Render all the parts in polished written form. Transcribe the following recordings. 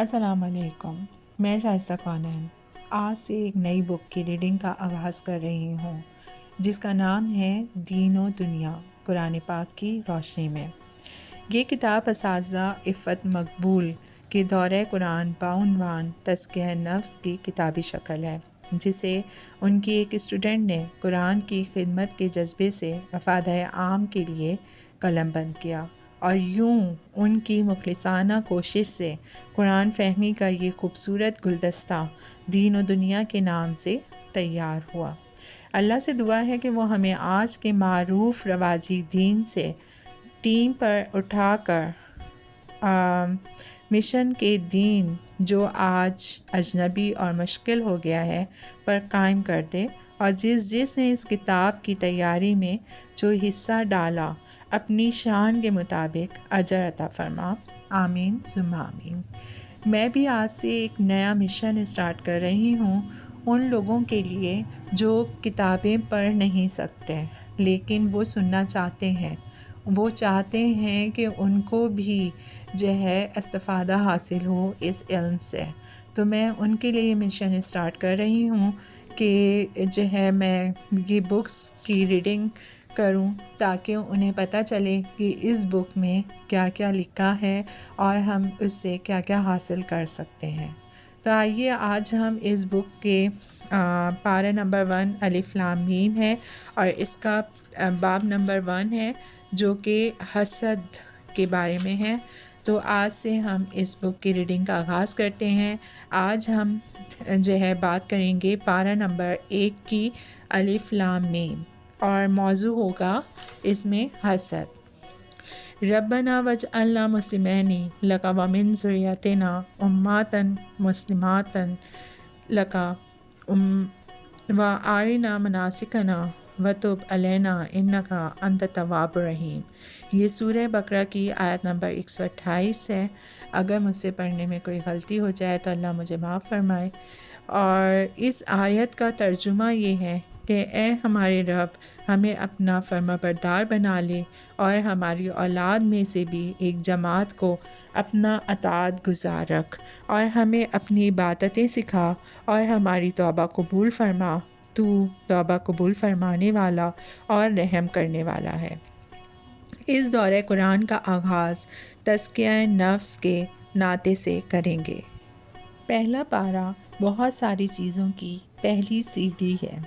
السلام علیکم، میں شائستہ کونین آج سے ایک نئی بک کی ریڈنگ کا آغاز کر رہی ہوں جس کا نام ہے دین و دنیا قرآن پاک کی روشنی میں۔ یہ کتاب اساتذہ عفت مقبول کے دورہ قرآن بعنوان تزکیہ نفس کی کتابی شکل ہے، جسے ان کی ایک اسٹوڈنٹ نے قرآن کی خدمت کے جذبے سے مفادہ عام کے لیے قلم بند کیا، اور یوں ان کی مخلصانہ کوشش سے قرآن فہمی کا یہ خوبصورت گلدستہ دین و دنیا کے نام سے تیار ہوا۔ اللہ سے دعا ہے کہ وہ ہمیں آج کے معروف رواجی دین سے ٹیم پر اٹھا کر مشن کے دین جو آج اجنبی اور مشکل ہو گیا ہے پر قائم کر دے، اور جس نے اس کتاب کی تیاری میں جو حصہ ڈالا اپنی شان کے مطابق اجر عطا فرما، آمین ثم آمین۔ میں بھی آج سے ایک نیا مشن اسٹارٹ کر رہی ہوں ان لوگوں کے لیے جو کتابیں پڑھ نہیں سکتے لیکن وہ سننا چاہتے ہیں، وہ چاہتے ہیں کہ ان کو بھی جو ہے استفادہ حاصل ہو اس علم سے۔ تو میں ان کے لیے مشن اسٹارٹ کر رہی ہوں کہ جو ہے میں یہ بکس کی ریڈنگ کروں تاکہ انہیں پتہ چلے کہ اس بک میں کیا کیا لکھا ہے اور ہم اس سے کیا کیا حاصل کر سکتے ہیں۔ تو آئیے آج ہم اس بک کے پارہ نمبر 1 الف لام میم ہے، اور اس کا باب نمبر 1 ہے جو کہ حسد کے بارے میں ہے۔ تو آج سے ہم اس بک کی ریڈنگ کا آغاز کرتے ہیں۔ آج ہم جو ہے بات کریں گے پارہ نمبر 1 کی الف لام میم، اور موضوع ہوگا اس میں حسد۔ ربنا واجعلنا مسلمین لک ومن ذریتنا امۃ مسلمات لک وارنا مناسکنا وتب علینا انک انت التواب الرحیم۔ یہ سورہ بقرہ کی آیت نمبر 128 ہے۔ اگر مجھ سے پڑھنے میں کوئی غلطی ہو جائے تو اللہ مجھے معاف فرمائے۔ اور اس آیت کا ترجمہ یہ ہے کہ اے ہمارے رب، ہمیں اپنا فرما بردار بنا لے، اور ہماری اولاد میں سے بھی ایک جماعت کو اپنا اطاعت گزار رکھ، اور ہمیں اپنی عبادتیں سکھا، اور ہماری توبہ قبول فرما، تو توبہ قبول فرمانے والا اور رحم کرنے والا ہے۔ اس دورہ قرآن کا آغاز تزکیہ نفس کے نعت سے کریں گے۔ پہلا پارہ بہت ساری چیزوں کی پہلی سیڑھی ہے۔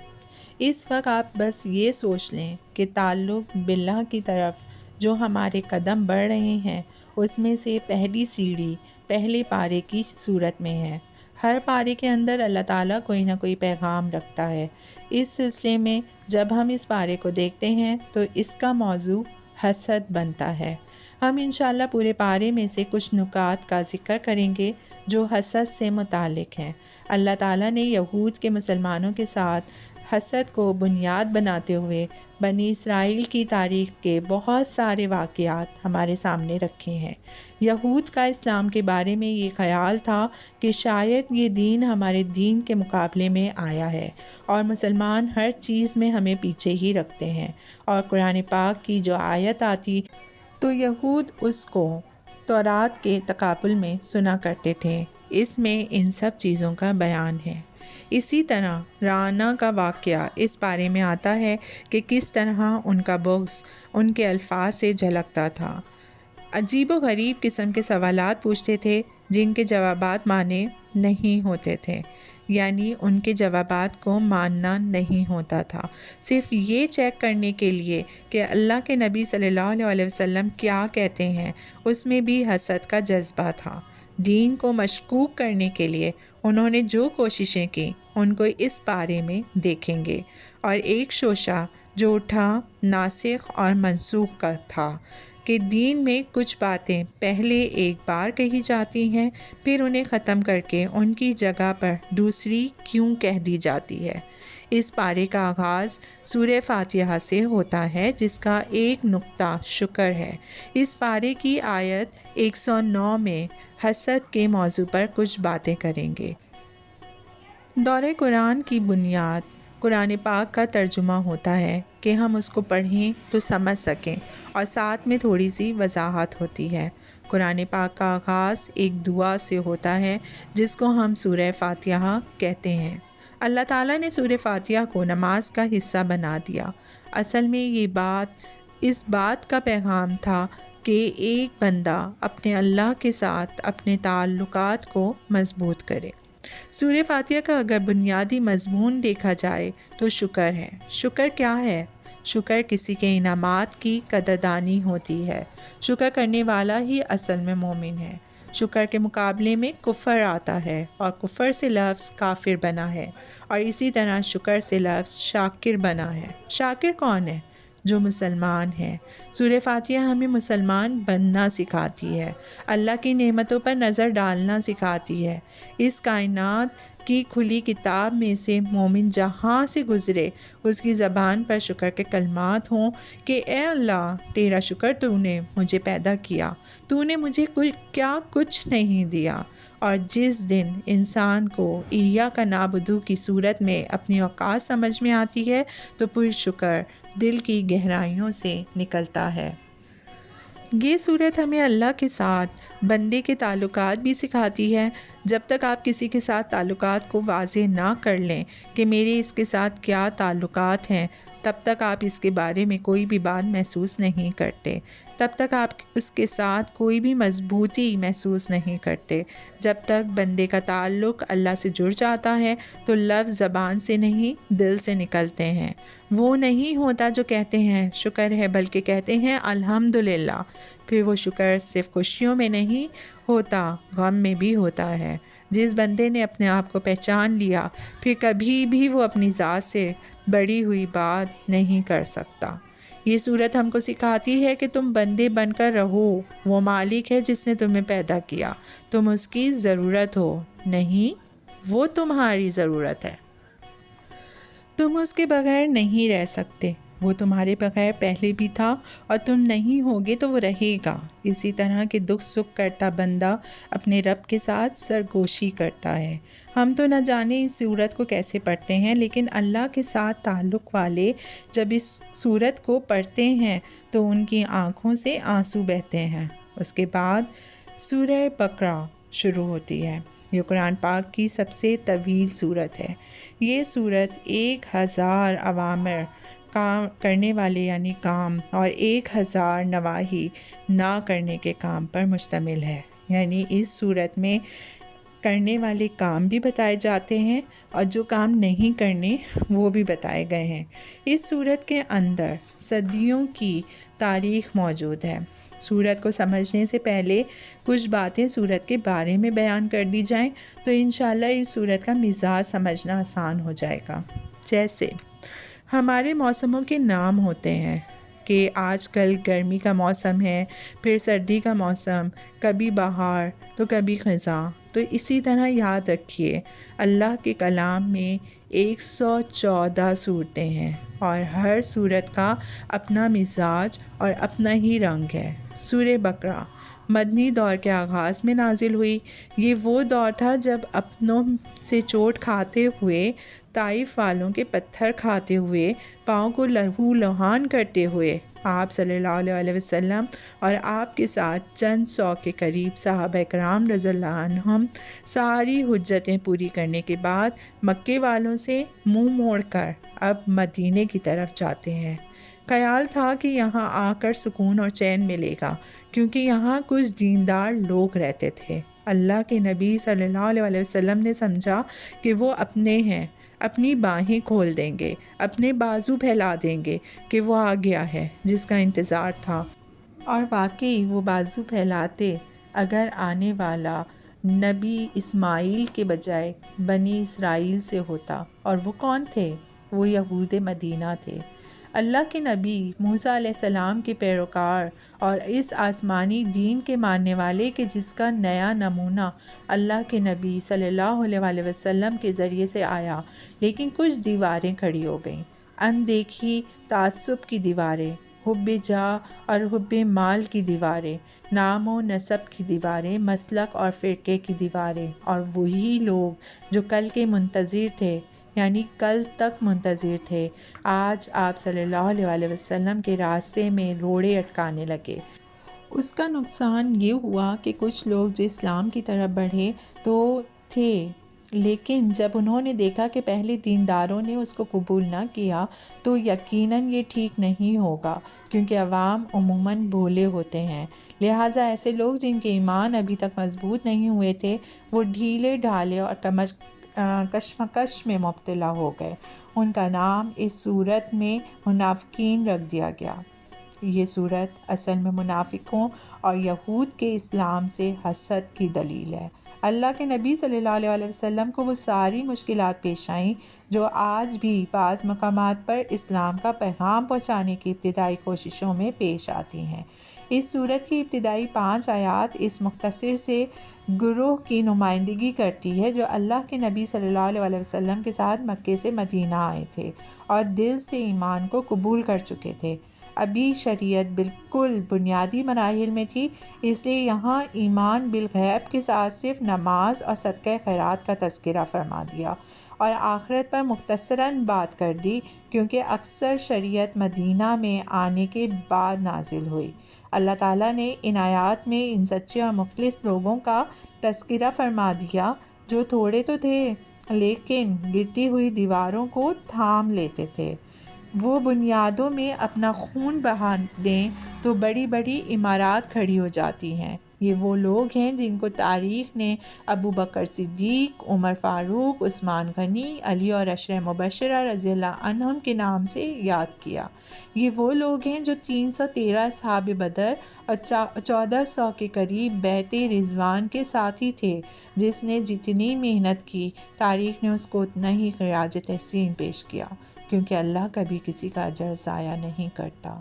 اس وقت آپ بس یہ سوچ لیں کہ تعلق باللہ کی طرف جو ہمارے قدم بڑھ رہے ہیں اس میں سے پہلی سیڑھی پہلے پارے کی صورت میں ہے۔ ہر پارے کے اندر اللہ تعالیٰ کوئی نہ کوئی پیغام رکھتا ہے۔ اس سلسلے میں جب ہم اس پارے کو دیکھتے ہیں تو اس کا موضوع حسد بنتا ہے۔ ہم انشاءاللہ پورے پارے میں سے کچھ نکات کا ذکر کریں گے جو حسد سے متعلق ہیں۔ اللہ تعالیٰ نے یہود کے مسلمانوں کے ساتھ حسد کو بنیاد بناتے ہوئے بنی اسرائیل کی تاریخ کے بہت سارے واقعات ہمارے سامنے رکھے ہیں۔ یہود کا اسلام کے بارے میں یہ خیال تھا کہ شاید یہ دین ہمارے دین کے مقابلے میں آیا ہے، اور مسلمان ہر چیز میں ہمیں پیچھے ہی رکھتے ہیں، اور قرآن پاک کی جو آیت آتی تو یہود اس کو تورات کے تقابل میں سنا کرتے تھے۔ اس میں ان سب چیزوں کا بیان ہے۔ اسی طرح رعنا کا واقعہ اس بارے میں آتا ہے کہ کس طرح ان کا بغض ان کے الفاظ سے جھلکتا تھا۔ عجیب و غریب قسم کے سوالات پوچھتے تھے جن کے جوابات مانے نہیں ہوتے تھے، یعنی ان کے جوابات کو ماننا نہیں ہوتا تھا، صرف یہ چیک کرنے کے لیے کہ اللہ کے نبی صلی اللہ علیہ وسلم کیا کہتے ہیں۔ اس میں بھی حسد کا جذبہ تھا۔ دین کو مشکوک کرنے کے لیے انہوں نے جو کوششیں کی ان کو اس بارے میں دیکھیں گے، اور ایک شوشہ جو اٹھا ناسخ اور منسوخ کا تھا کہ دین میں کچھ باتیں پہلے ایک بار کہی جاتی ہیں، پھر انہیں ختم کر کے ان کی جگہ پر دوسری کیوں کہہ دی جاتی ہے۔ اس پارے کا آغاز سورہ فاتحہ سے ہوتا ہے جس کا ایک نقطہ شکر ہے۔ اس پارے کی آیت 109 میں حسد کے موضوع پر کچھ باتیں کریں گے۔ دورہ قرآن کی بنیاد قرآن پاک کا ترجمہ ہوتا ہے کہ ہم اس کو پڑھیں تو سمجھ سکیں، اور ساتھ میں تھوڑی سی وضاحت ہوتی ہے۔ قرآن پاک کا آغاز ایک دعا سے ہوتا ہے جس کو ہم سورہ فاتحہ کہتے ہیں۔ اللہ تعالیٰ نے سورہ فاتحہ کو نماز کا حصہ بنا دیا۔ اصل میں اس بات کا پیغام تھا کہ ایک بندہ اپنے اللہ کے ساتھ اپنے تعلقات کو مضبوط کرے۔ سورہ فاتحہ کا اگر بنیادی مضمون دیکھا جائے تو شکر ہے۔ شکر کیا ہے؟ شکر کسی کے انعامات کی قدردانی ہوتی ہے۔ شکر کرنے والا ہی اصل میں مومن ہے۔ شکر کے مقابلے میں کفر آتا ہے اور کفر سے لفظ کافر بنا ہے، اور اسی طرح شکر سے لفظ شاکر بنا ہے۔ شاکر کون ہے؟ جو مسلمان ہے۔ سورہ فاتحہ ہمیں مسلمان بننا سکھاتی ہے، اللہ کی نعمتوں پر نظر ڈالنا سکھاتی ہے۔ اس کائنات کی کھلی کتاب میں سے مومن جہاں سے گزرے اس کی زبان پر شکر کے کلمات ہوں کہ اے اللہ، تیرا شکر تو نے مجھے پیدا کیا، تو نے مجھے کیا کچھ نہیں دیا۔ اور جس دن انسان کو ایاک نعبدو کی صورت میں اپنی اوقات سمجھ میں آتی ہے تو پھر شکر دل کی گہرائیوں سے نکلتا ہے۔ یہ صورت ہمیں اللہ کے ساتھ بندے کے تعلقات بھی سکھاتی ہے۔ جب تک آپ کسی کے ساتھ تعلقات کو واضح نہ کر لیں کہ میرے اس کے ساتھ کیا تعلقات ہیں، تب تک آپ اس کے بارے میں کوئی بھی بات محسوس نہیں کرتے، تب تک آپ اس کے ساتھ کوئی بھی مضبوطی محسوس نہیں کرتے۔ جب تک بندے کا تعلق اللہ سے جڑ جاتا ہے تو لفظ زبان سے نہیں دل سے نکلتے ہیں۔ وہ نہیں ہوتا جو کہتے ہیں شکر ہے، بلکہ کہتے ہیں الحمدللہ۔ پھر وہ شکر صرف خوشیوں میں نہیں ہوتا، غم میں بھی ہوتا ہے۔ جس بندے نے اپنے آپ کو پہچان لیا پھر کبھی بھی وہ اپنی ذات سے بڑی ہوئی بات نہیں کر سکتا۔ یہ صورت ہم کو سکھاتی ہے کہ تم بندے بن کر رہو۔ وہ مالک ہے جس نے تمہیں پیدا کیا، تم اس کی ضرورت ہو، نہیں وہ تمہاری ضرورت ہے۔ تم اس کے بغیر نہیں رہ سکتے، وہ تمہارے بغیر پہلے بھی تھا اور تم نہیں ہوگے تو وہ رہے گا۔ اسی طرح کہ دکھ سکھ کرتا بندہ اپنے رب کے ساتھ سرگوشی کرتا ہے۔ ہم تو نہ جانے اس صورت کو کیسے پڑھتے ہیں، لیکن اللہ کے ساتھ تعلق والے جب اس صورت کو پڑھتے ہیں تو ان کی آنکھوں سے آنسو بہتے ہیں۔ اس کے بعد سورہ بقرہ شروع ہوتی ہے۔ یہ قرآن پاک کی سب سے طویل صورت ہے۔ یہ صورت 1000 اوامر کام کرنے والے یعنی کام اور 1000 نواہی نہ کرنے کے کام پر مشتمل ہے۔ یعنی اس صورت میں کرنے والے کام بھی بتائے جاتے ہیں اور جو کام نہیں کرنے وہ بھی بتائے گئے ہیں۔ اس صورت کے اندر صدیوں کی تاریخ موجود ہے۔ صورت کو سمجھنے سے پہلے کچھ باتیں صورت کے بارے میں بیان کر دی جائیں تو انشاءاللہ اس صورت کا مزاج سمجھنا آسان ہو جائے گا۔ جیسے ہمارے موسموں کے نام ہوتے ہیں کہ آج کل گرمی کا موسم ہے، پھر سردی کا موسم، کبھی بہار تو کبھی خزاں۔ تو اسی طرح یاد رکھیے اللہ کے کلام میں 114 صورتیں ہیں اور ہر صورت کا اپنا مزاج اور اپنا ہی رنگ ہے۔ سورہ بقرہ مدنی دور کے آغاز میں نازل ہوئی۔ یہ وہ دور تھا جب اپنوں سے چوٹ کھاتے ہوئے، طائف والوں کے پتھر کھاتے ہوئے، پاؤں کو لہو لہان کرتے ہوئے آپ صلی اللہ علیہ وسلم اور آپ کے ساتھ چند سو کے قریب صحابہ کرام رضی اللہ عنہم ساری حجتیں پوری کرنے کے بعد مکے والوں سے منہ موڑ کر اب مدینے کی طرف جاتے ہیں۔ خیال تھا کہ یہاں آ کر سکون اور چین ملے گا، کیونکہ یہاں کچھ دیندار لوگ رہتے تھے۔ اللہ کے نبی صلی اللہ علیہ وسلم نے سمجھا کہ وہ اپنے ہیں، اپنی باہیں کھول دیں گے، اپنے بازو پھیلا دیں گے کہ وہ آ گیا ہے جس کا انتظار تھا۔ اور واقعی وہ بازو پھیلاتے اگر آنے والا نبی اسماعیل کے بجائے بنی اسرائیل سے ہوتا۔ اور وہ کون تھے؟ وہ یہود مدینہ تھے، اللہ کے نبی موسیٰ علیہ السلام کے پیروکار اور اس آسمانی دین کے ماننے والے کہ جس کا نیا نمونہ اللہ کے نبی صلی اللہ علیہ وسلم کے ذریعے سے آیا، لیکن کچھ دیواریں کھڑی ہو گئیں، اندیکھی تعصب کی دیواریں، حب جاہ اور حب مال کی دیواریں، نام و نسب کی دیواریں، مسلک اور فرقے کی دیواریں، اور وہی لوگ جو کل کے منتظر تھے، یعنی کل تک منتظر تھے، آج آپ صلی اللہ علیہ وسلم کے راستے میں روڑے اٹکانے لگے۔ اس کا نقصان یہ ہوا کہ کچھ لوگ جو اسلام کی طرف بڑھے تو تھے، لیکن جب انہوں نے دیکھا کہ پہلے دینداروں نے اس کو قبول نہ کیا تو یقیناً یہ ٹھیک نہیں ہوگا، کیونکہ عوام عموماً بھولے ہوتے ہیں۔ لہٰذا ایسے لوگ جن کے ایمان ابھی تک مضبوط نہیں ہوئے تھے وہ ڈھیلے ڈھالے اور کشمکش میں مبتلا ہو گئے۔ ان کا نام اس صورت میں منافقین رکھ دیا گیا۔ یہ صورت اصل میں منافقوں اور یہود کے اسلام سے حسد کی دلیل ہے۔ اللہ کے نبی صلی اللہ علیہ وسلم کو وہ ساری مشکلات پیش آئیں جو آج بھی بعض مقامات پر اسلام کا پیغام پہنچانے کی ابتدائی کوششوں میں پیش آتی ہیں۔ اس صورت کی ابتدائی 5 آیات اس مختصر سے گروہ کی نمائندگی کرتی ہے جو اللہ کے نبی صلی اللہ علیہ وسلم کے ساتھ مکے سے مدینہ آئے تھے اور دل سے ایمان کو قبول کر چکے تھے۔ ابھی شریعت بالکل بنیادی مراحل میں تھی، اس لیے یہاں ایمان بالغیب کے ساتھ صرف نماز اور صدقہ خیرات کا تذکرہ فرما دیا اور آخرت پر مختصراً بات کر دی، کیونکہ اکثر شریعت مدینہ میں آنے کے بعد نازل ہوئی۔ اللہ تعالیٰ نے ان آیات میں ان سچے اور مخلص لوگوں کا تذکرہ فرما دیا جو تھوڑے تو تھے لیکن گرتی ہوئی دیواروں کو تھام لیتے تھے۔ وہ بنیادوں میں اپنا خون بہا دیں تو بڑی بڑی عمارات کھڑی ہو جاتی ہیں۔ یہ وہ لوگ ہیں جن کو تاریخ نے ابو بکر صدیق، عمر فاروق، عثمان غنی، علی اور عشرہ مبشرہ رضی اللہ عنہم کے نام سے یاد کیا۔ یہ وہ لوگ ہیں جو 313 اصحاب بدر اور 1400 کے قریب بیعت رضوان کے ساتھی تھے۔ جس نے جتنی محنت کی تاریخ نے اس کو اتنا ہی خراج تحسین پیش کیا، کیونکہ اللہ کبھی کسی کا اجر ضائع نہیں کرتا۔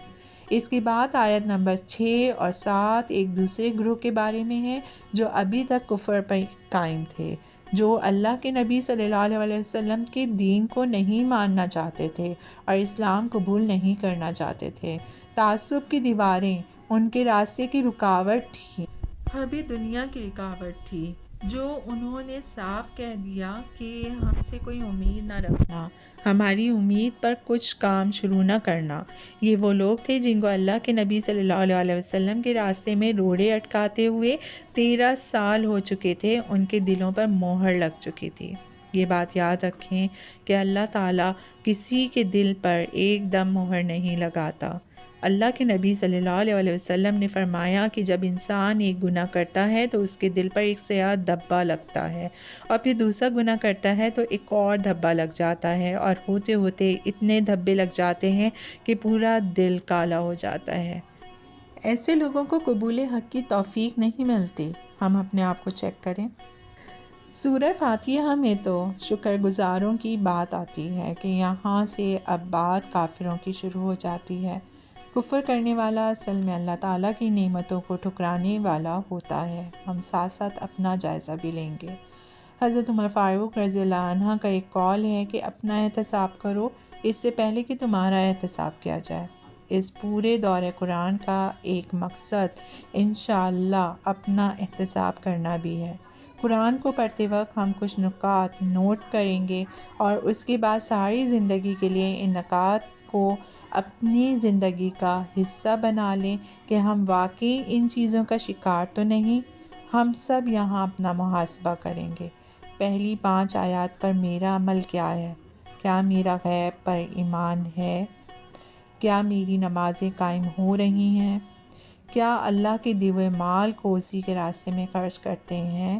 اس کے بعد آیت نمبر 6 اور 7 ایک دوسرے گروہ کے بارے میں ہے جو ابھی تک کفر پر قائم تھے، جو اللہ کے نبی صلی اللہ علیہ وسلم کے دین کو نہیں ماننا چاہتے تھے اور اسلام قبول نہیں کرنا چاہتے تھے۔ تعصب کی دیواریں ان کے راستے کی رکاوٹ تھیں اور بھی دنیا کی رکاوٹ تھی، جو انہوں نے صاف کہہ دیا کہ ہم سے کوئی امید نہ رکھنا، ہماری امید پر کچھ کام شروع نہ کرنا۔ یہ وہ لوگ تھے جن کو اللہ کے نبی صلی اللہ علیہ وسلم کے راستے میں روڑے اٹکاتے ہوئے 13 سال ہو چکے تھے، ان کے دلوں پر مہر لگ چکی تھی۔ یہ بات یاد رکھیں کہ اللہ تعالیٰ کسی کے دل پر ایک دم مہر نہیں لگاتا۔ اللہ کے نبی صلی اللہ علیہ وسلم نے فرمایا کہ جب انسان ایک گناہ کرتا ہے تو اس کے دل پر ایک سیاہ دھبا لگتا ہے، اور پھر دوسرا گناہ کرتا ہے تو ایک اور دھبا لگ جاتا ہے، اور ہوتے ہوتے اتنے دھبے لگ جاتے ہیں کہ پورا دل کالا ہو جاتا ہے۔ ایسے لوگوں کو قبول حق کی توفیق نہیں ملتی۔ ہم اپنے آپ کو چیک کریں۔ سورہ فاتحہ میں تو شکر گزاروں کی بات آتی ہے کہ یہاں سے اب بات کافروں کی شروع ہو جاتی ہے۔ کفر کرنے والا اصل میں اللہ تعالیٰ کی نعمتوں کو ٹھکرانے والا ہوتا ہے۔ ہم ساتھ ساتھ اپنا جائزہ بھی لیں گے۔ حضرت عمر فاروق رضی اللہ عنہ کا ایک قول ہے کہ اپنا احتساب کرو اس سے پہلے کہ تمہارا احتساب کیا جائے۔ اس پورے دور قرآن کا ایک مقصد انشاءاللہ اپنا احتساب کرنا بھی ہے۔ قرآن کو پڑھتے وقت ہم کچھ نکات نوٹ کریں گے اور اس کے بعد ساری زندگی کے لیے ان نکات کو اپنی زندگی کا حصہ بنا لیں کہ ہم واقعی ان چیزوں کا شکار تو نہیں۔ ہم سب یہاں اپنا محاسبہ کریں گے۔ پہلی 5 آیات پر میرا عمل کیا ہے؟ کیا میرا غیب پر ایمان ہے؟ کیا میری نمازیں قائم ہو رہی ہیں؟ کیا اللہ کے دیے ہوئے مال کو اسی کے راستے میں خرچ کرتے ہیں؟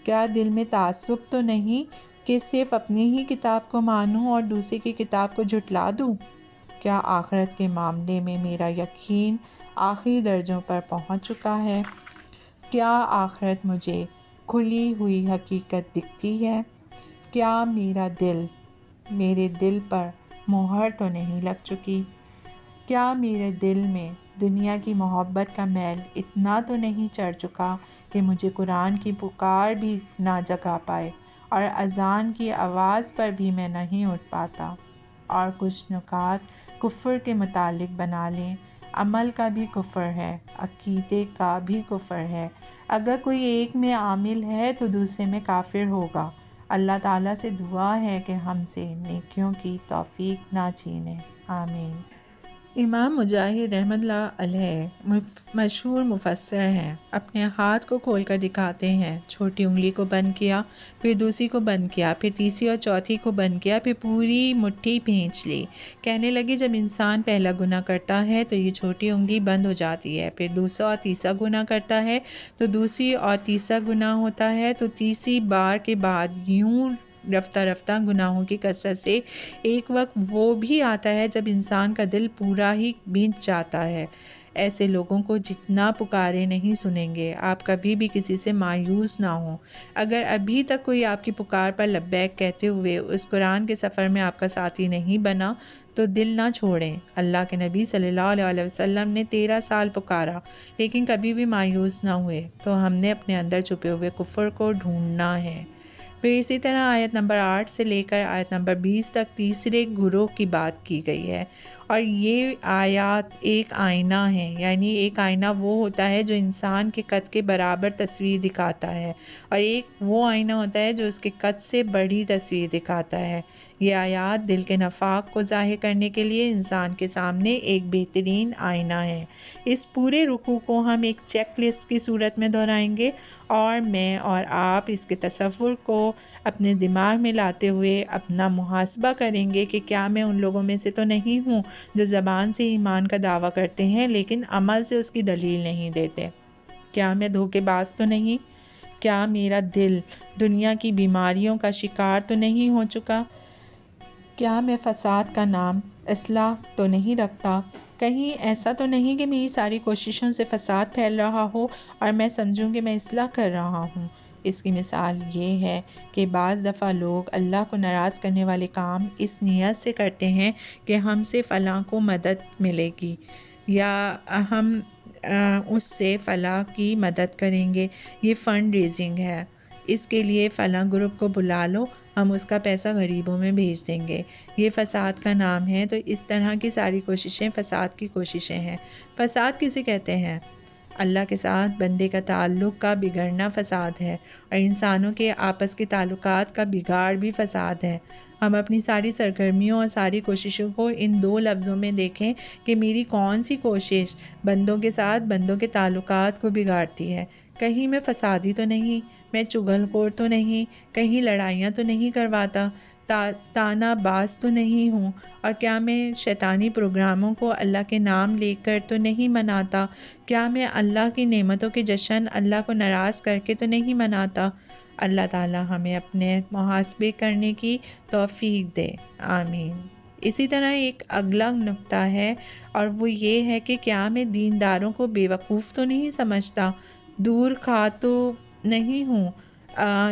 کیا دل میں تعصب تو نہیں کہ صرف اپنی ہی کتاب کو مانوں اور دوسرے کی کتاب کو جھٹلا دوں؟ کیا آخرت کے معاملے میں میرا یقین آخری درجوں پر پہنچ چکا ہے؟ کیا آخرت مجھے کھلی ہوئی حقیقت دکھتی ہے؟ کیا میرے دل پر مہر تو نہیں لگ چکی؟ کیا میرے دل میں دنیا کی محبت کا میل اتنا تو نہیں چڑھ چکا کہ مجھے قرآن کی پکار بھی نہ جگا پائے اور اذان کی آواز پر بھی میں نہیں اٹھ پاتا؟ اور کچھ نکات کفر کے متعلق بنا لیں۔ عمل کا بھی کفر ہے، عقیدے کا بھی کفر ہے۔ اگر کوئی ایک میں عامل ہے تو دوسرے میں کافر ہوگا۔ اللہ تعالیٰ سے دعا ہے کہ ہم سے نیکیوں کی توفیق نہ چھینے۔ آمین۔ امام مجاہد رحمۃ اللہ علیہ مشہور مفسر ہیں۔ اپنے ہاتھ کو کھول کر دکھاتے ہیں، چھوٹی انگلی کو بند کیا، پھر دوسری کو بند کیا، پھر تیسری اور چوتھی کو بند کیا، پھر پوری مٹھی بھینچ لی۔ کہنے لگے جب انسان پہلا گناہ کرتا ہے تو یہ چھوٹی انگلی بند ہو جاتی ہے، پھر دوسرا اور تیسرا گناہ کرتا ہے تو دوسری اور تیسرا گناہ ہوتا ہے، تو تیسری بار کے بعد یوں رفتہ رفتہ گناہوں کی کثرت سے ایک وقت وہ بھی آتا ہے جب انسان کا دل پورا ہی بھینچ جاتا ہے۔ ایسے لوگوں کو جتنا پکارے نہیں سنیں گے۔ آپ کبھی بھی کسی سے مایوس نہ ہوں۔ اگر ابھی تک کوئی آپ کی پکار پر لبیک کہتے ہوئے اس قرآن کے سفر میں آپ کا ساتھی نہیں بنا تو دل نہ چھوڑیں۔ اللہ کے نبی صلی اللہ علیہ وسلم نے 13 سال پکارا لیکن کبھی بھی مایوس نہ ہوئے، تو ہم نے اپنے اندر چھپے ہوئے کفر کو ڈھونڈنا ہے۔ پھر اسی طرح آیت نمبر 8 سے لے کر آیت نمبر 20 تک تیسرے گروہ کی بات کی گئی ہے، اور یہ آیات ایک آئینہ ہیں، یعنی ایک آئینہ وہ ہوتا ہے جو انسان کے قد کے برابر تصویر دکھاتا ہے، اور ایک وہ آئینہ ہوتا ہے جو اس کے قد سے بڑی تصویر دکھاتا ہے۔ یہ آیات دل کے نفاق کو ظاہر کرنے کے لیے انسان کے سامنے ایک بہترین آئینہ ہے۔ اس پورے رکوع کو ہم ایک چیک لسٹ کی صورت میں دہرائیں گے، اور میں اور آپ اس کے تصور کو اپنے دماغ میں لاتے ہوئے اپنا محاسبہ کریں گے کہ کیا میں ان لوگوں میں سے تو نہیں ہوں جو زبان سے ایمان کا دعویٰ کرتے ہیں لیکن عمل سے اس کی دلیل نہیں دیتے؟ کیا میں دھوکے باز تو نہیں؟ کیا میرا دل دنیا کی بیماریوں کا شکار تو نہیں ہو چکا؟ کیا میں فساد کا نام اصلاح تو نہیں رکھتا؟ کہیں ایسا تو نہیں کہ میری ساری کوششوں سے فساد پھیل رہا ہو اور میں سمجھوں کہ میں اصلاح کر رہا ہوں؟ اس کی مثال یہ ہے کہ بعض دفعہ لوگ اللہ کو ناراض کرنے والے کام اس نیت سے کرتے ہیں کہ ہم سے فلاں کو مدد ملے گی، یا ہم اس سے فلاں کی مدد کریں گے، یہ فنڈ ریزنگ ہے، اس کے لیے فلاں گروپ کو بلا لو، ہم اس کا پیسہ غریبوں میں بھیج دیں گے، یہ فساد کا نام ہے۔ تو اس طرح کی ساری کوششیں فساد کی کوششیں ہیں۔ فساد کسے کہتے ہیں؟ اللہ کے ساتھ بندے کا تعلق کا بگڑنا فساد ہے، اور انسانوں کے آپس کے تعلقات کا بگاڑ بھی فساد ہے۔ ہم اپنی ساری سرگرمیوں اور ساری کوششوں کو ان دو لفظوں میں دیکھیں کہ میری کون سی کوشش بندوں کے ساتھ بندوں کے تعلقات کو بگاڑتی ہے۔ کہیں میں فسادی تو نہیں، میں چغل خور تو نہیں، کہیں لڑائیاں تو نہیں کرواتا، تانا باز تو نہیں ہوں، اور کیا میں شیطانی پروگراموں کو اللہ کے نام لے کر تو نہیں مناتا؟ کیا میں اللہ کی نعمتوں کے جشن اللہ کو ناراض کر کے تو نہیں مناتا؟ اللہ تعالی ہمیں اپنے محاسبے کرنے کی توفیق دے، آمین۔ اسی طرح ایک اگلا نقطہ ہے، اور وہ یہ ہے کہ کیا میں دینداروں کو بیوقوف تو نہیں سمجھتا، دور خواہ تو نہیں ہوں،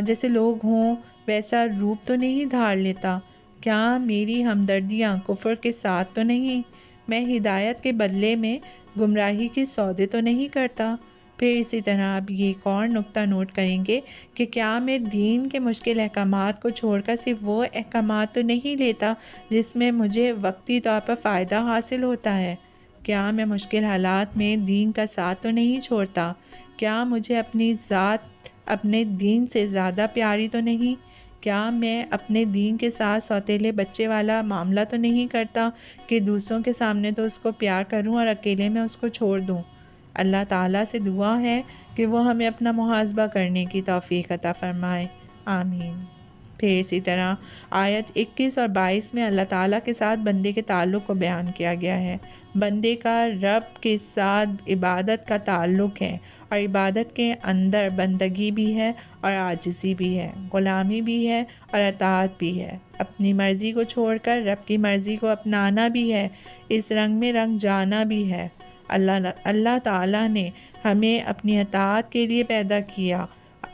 جیسے لوگ ہوں ویسا روپ تو نہیں دھار لیتا؟ کیا میری ہمدردیاں کفر کے ساتھ تو نہیں؟ میں ہدایت کے بدلے میں گمراہی کے سودے تو نہیں کرتا؟ پھر اسی طرح اب یہ ایک اور نقطہ نوٹ کریں گے کہ کیا میں دین کے مشکل احکامات کو چھوڑ کر صرف وہ احکامات تو نہیں لیتا جس میں مجھے وقتی طور پر فائدہ حاصل ہوتا ہے؟ کیا میں مشکل حالات میں دین کا ساتھ تو نہیں چھوڑتا؟ کیا مجھے اپنی ذات اپنے دین سے زیادہ پیاری تو نہیں؟ کیا میں اپنے دین کے ساتھ سوتیلے بچے والا معاملہ تو نہیں کرتا کہ دوسروں کے سامنے تو اس کو پیار کروں اور اکیلے میں اس کو چھوڑ دوں؟ اللہ تعالیٰ سے دعا ہے کہ وہ ہمیں اپنا محاسبہ کرنے کی توفیق عطا فرمائے، آمین۔ پھر اسی طرح آیت 21 اور 22 میں اللہ تعالیٰ کے ساتھ بندے کے تعلق کو بیان کیا گیا ہے۔ بندے کا رب کے ساتھ عبادت کا تعلق ہے، اور عبادت کے اندر بندگی بھی ہے اور عاجزی بھی ہے، غلامی بھی ہے اور اطاعت بھی ہے، اپنی مرضی کو چھوڑ کر رب کی مرضی کو اپنانا بھی ہے، اس رنگ میں رنگ جانا بھی ہے۔ اللہ تعالیٰ نے ہمیں اپنی اطاعت کے لیے پیدا کیا،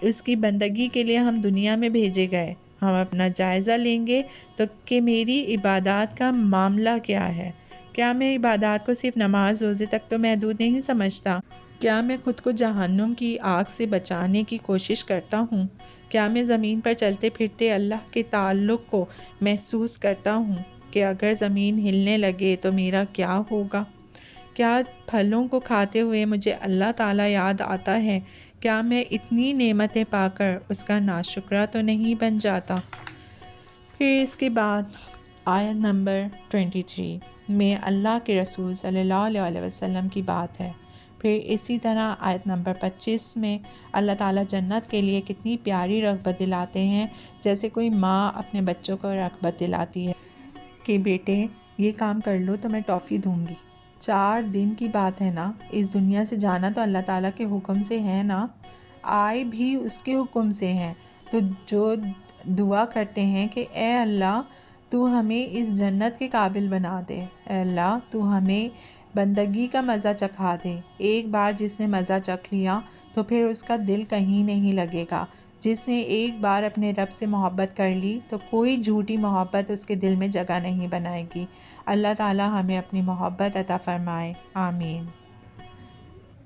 اس کی بندگی کے لیے ہم دنیا میں بھیجے گئے۔ ہم اپنا جائزہ لیں گے تو کہ میری عبادات کا معاملہ کیا ہے؟ کیا میں عبادات کو صرف نماز روزے تک تو محدود نہیں سمجھتا؟ کیا میں خود کو جہنم کی آگ سے بچانے کی کوشش کرتا ہوں؟ کیا میں زمین پر چلتے پھرتے اللہ کے تعلق کو محسوس کرتا ہوں کہ اگر زمین ہلنے لگے تو میرا کیا ہوگا؟ کیا پھلوں کو کھاتے ہوئے مجھے اللہ تعالیٰ یاد آتا ہے؟ کیا میں اتنی نعمتیں پا کر اس کا ناشکرہ تو نہیں بن جاتا؟ پھر اس کے بعد آیت نمبر 23 میں اللہ کے رسول صلی اللہ علیہ وسلم کی بات ہے۔ پھر اسی طرح آیت نمبر 25 میں اللہ تعالیٰ جنت کے لیے کتنی پیاری رغبت دلاتے ہیں، جیسے کوئی ماں اپنے بچوں کو رغبت دلاتی ہے کہ بیٹے یہ کام کر لو تو میں ٹافی دوں گی۔ 4 دن کی بات ہے نا، اس دنیا سے جانا تو اللہ تعالیٰ کے حکم سے ہے نا، آئے بھی اس کے حکم سے ہیں۔ تو جو دعا کرتے ہیں کہ اے اللہ تو ہمیں اس جنت کے قابل بنا دے، اے اللہ تو ہمیں بندگی کا مزہ چکھا دے۔ ایک بار جس نے مزہ چکھ لیا تو پھر اس کا دل کہیں نہیں لگے گا۔ جس نے ایک بار اپنے رب سے محبت کر لی تو کوئی جھوٹی محبت اس کے دل میں جگہ نہیں بنائے گی۔ اللہ تعالیٰ ہمیں اپنی محبت عطا فرمائے، آمین۔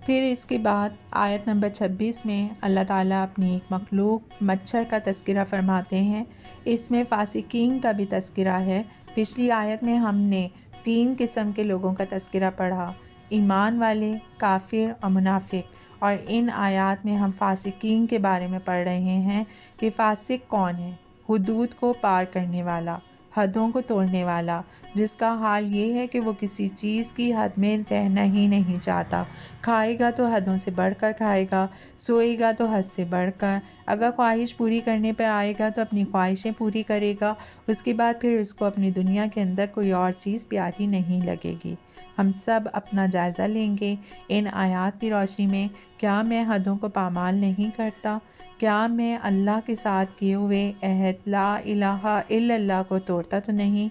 پھر اس کے بعد آیت نمبر 26 میں اللہ تعالیٰ اپنی ایک مخلوق مچھر کا تذکرہ فرماتے ہیں۔ اس میں فاسقین کا بھی تذکرہ ہے۔ پچھلی آیت میں ہم نے 3 قسم کے لوگوں کا تذکرہ پڑھا، ایمان والے، کافر اور منافق، اور ان آیات میں ہم فاسقین کے بارے میں پڑھ رہے ہیں کہ فاسق کون ہے؟ حدود کو پار کرنے والا، حدوں کو توڑنے والا، جس کا حال یہ ہے کہ وہ کسی چیز کی حد میں رہنا ہی نہیں چاہتا، کھائے گا تو حدوں سے بڑھ کر کھائے گا، سوئے گا تو حد سے بڑھ کر، اگر خواہش پوری کرنے پر آئے گا تو اپنی خواہشیں پوری کرے گا، اس کے بعد پھر اس کو اپنی دنیا کے اندر کوئی اور چیز پیاری نہیں لگے گی۔ ہم سب اپنا جائزہ لیں گے ان آیات کی روشنی میں، کیا میں حدوں کو پامال نہیں کرتا؟ کیا میں اللہ کے ساتھ کیے ہوئے عہد لا الہ الا اللہ کو توڑتا تو نہیں؟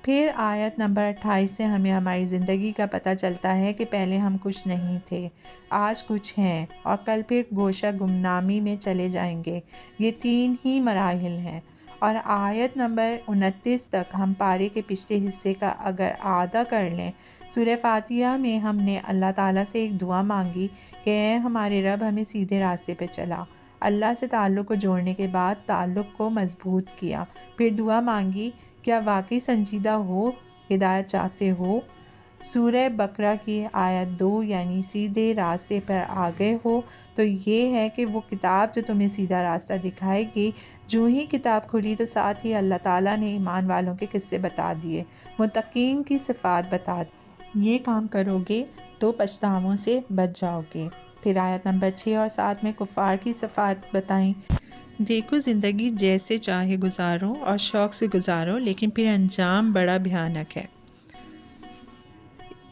پھر آیت نمبر 28 سے ہمیں ہماری زندگی کا پتہ چلتا ہے کہ پہلے ہم کچھ نہیں تھے، آج کچھ ہیں، اور کل پھر گوشہ گمنامی میں چلے جائیں گے۔ یہ 3 ہی مراحل ہیں۔ اور آیت نمبر 29 تک ہم پارے کے پچھلے حصے کا اگر اعادہ کر لیں، سورہ فاتحہ میں ہم نے اللہ تعالیٰ سے ایک دعا مانگی کہ اے ہمارے رب ہمیں سیدھے راستے پہ چلا۔ اللہ سے تعلق کو جوڑنے کے بعد تعلق کو مضبوط کیا، پھر دعا مانگی کیا واقعی سنجیدہ ہو، ہدایت چاہتے ہو؟ سورہ بقرہ کی آیت 2 یعنی سیدھے راستے پر آ گئے ہو، تو یہ ہے کہ وہ کتاب جو تمہیں سیدھا راستہ دکھائے گی۔ جو ہی کتاب کھلی تو ساتھ ہی اللہ تعالیٰ نے ایمان والوں کے قصے بتا دیے، متقین کی صفات بتا دی۔ یہ کام کرو گے تو پچھتاووں سے بچ جاؤ گے۔ پھر آیت نمبر 6 اور 7 میں کفار کی صفات بتائیں۔ دیکھو زندگی جیسے چاہے گزارو اور شوق سے گزارو، لیکن پھر انجام بڑا بھیانک ہے۔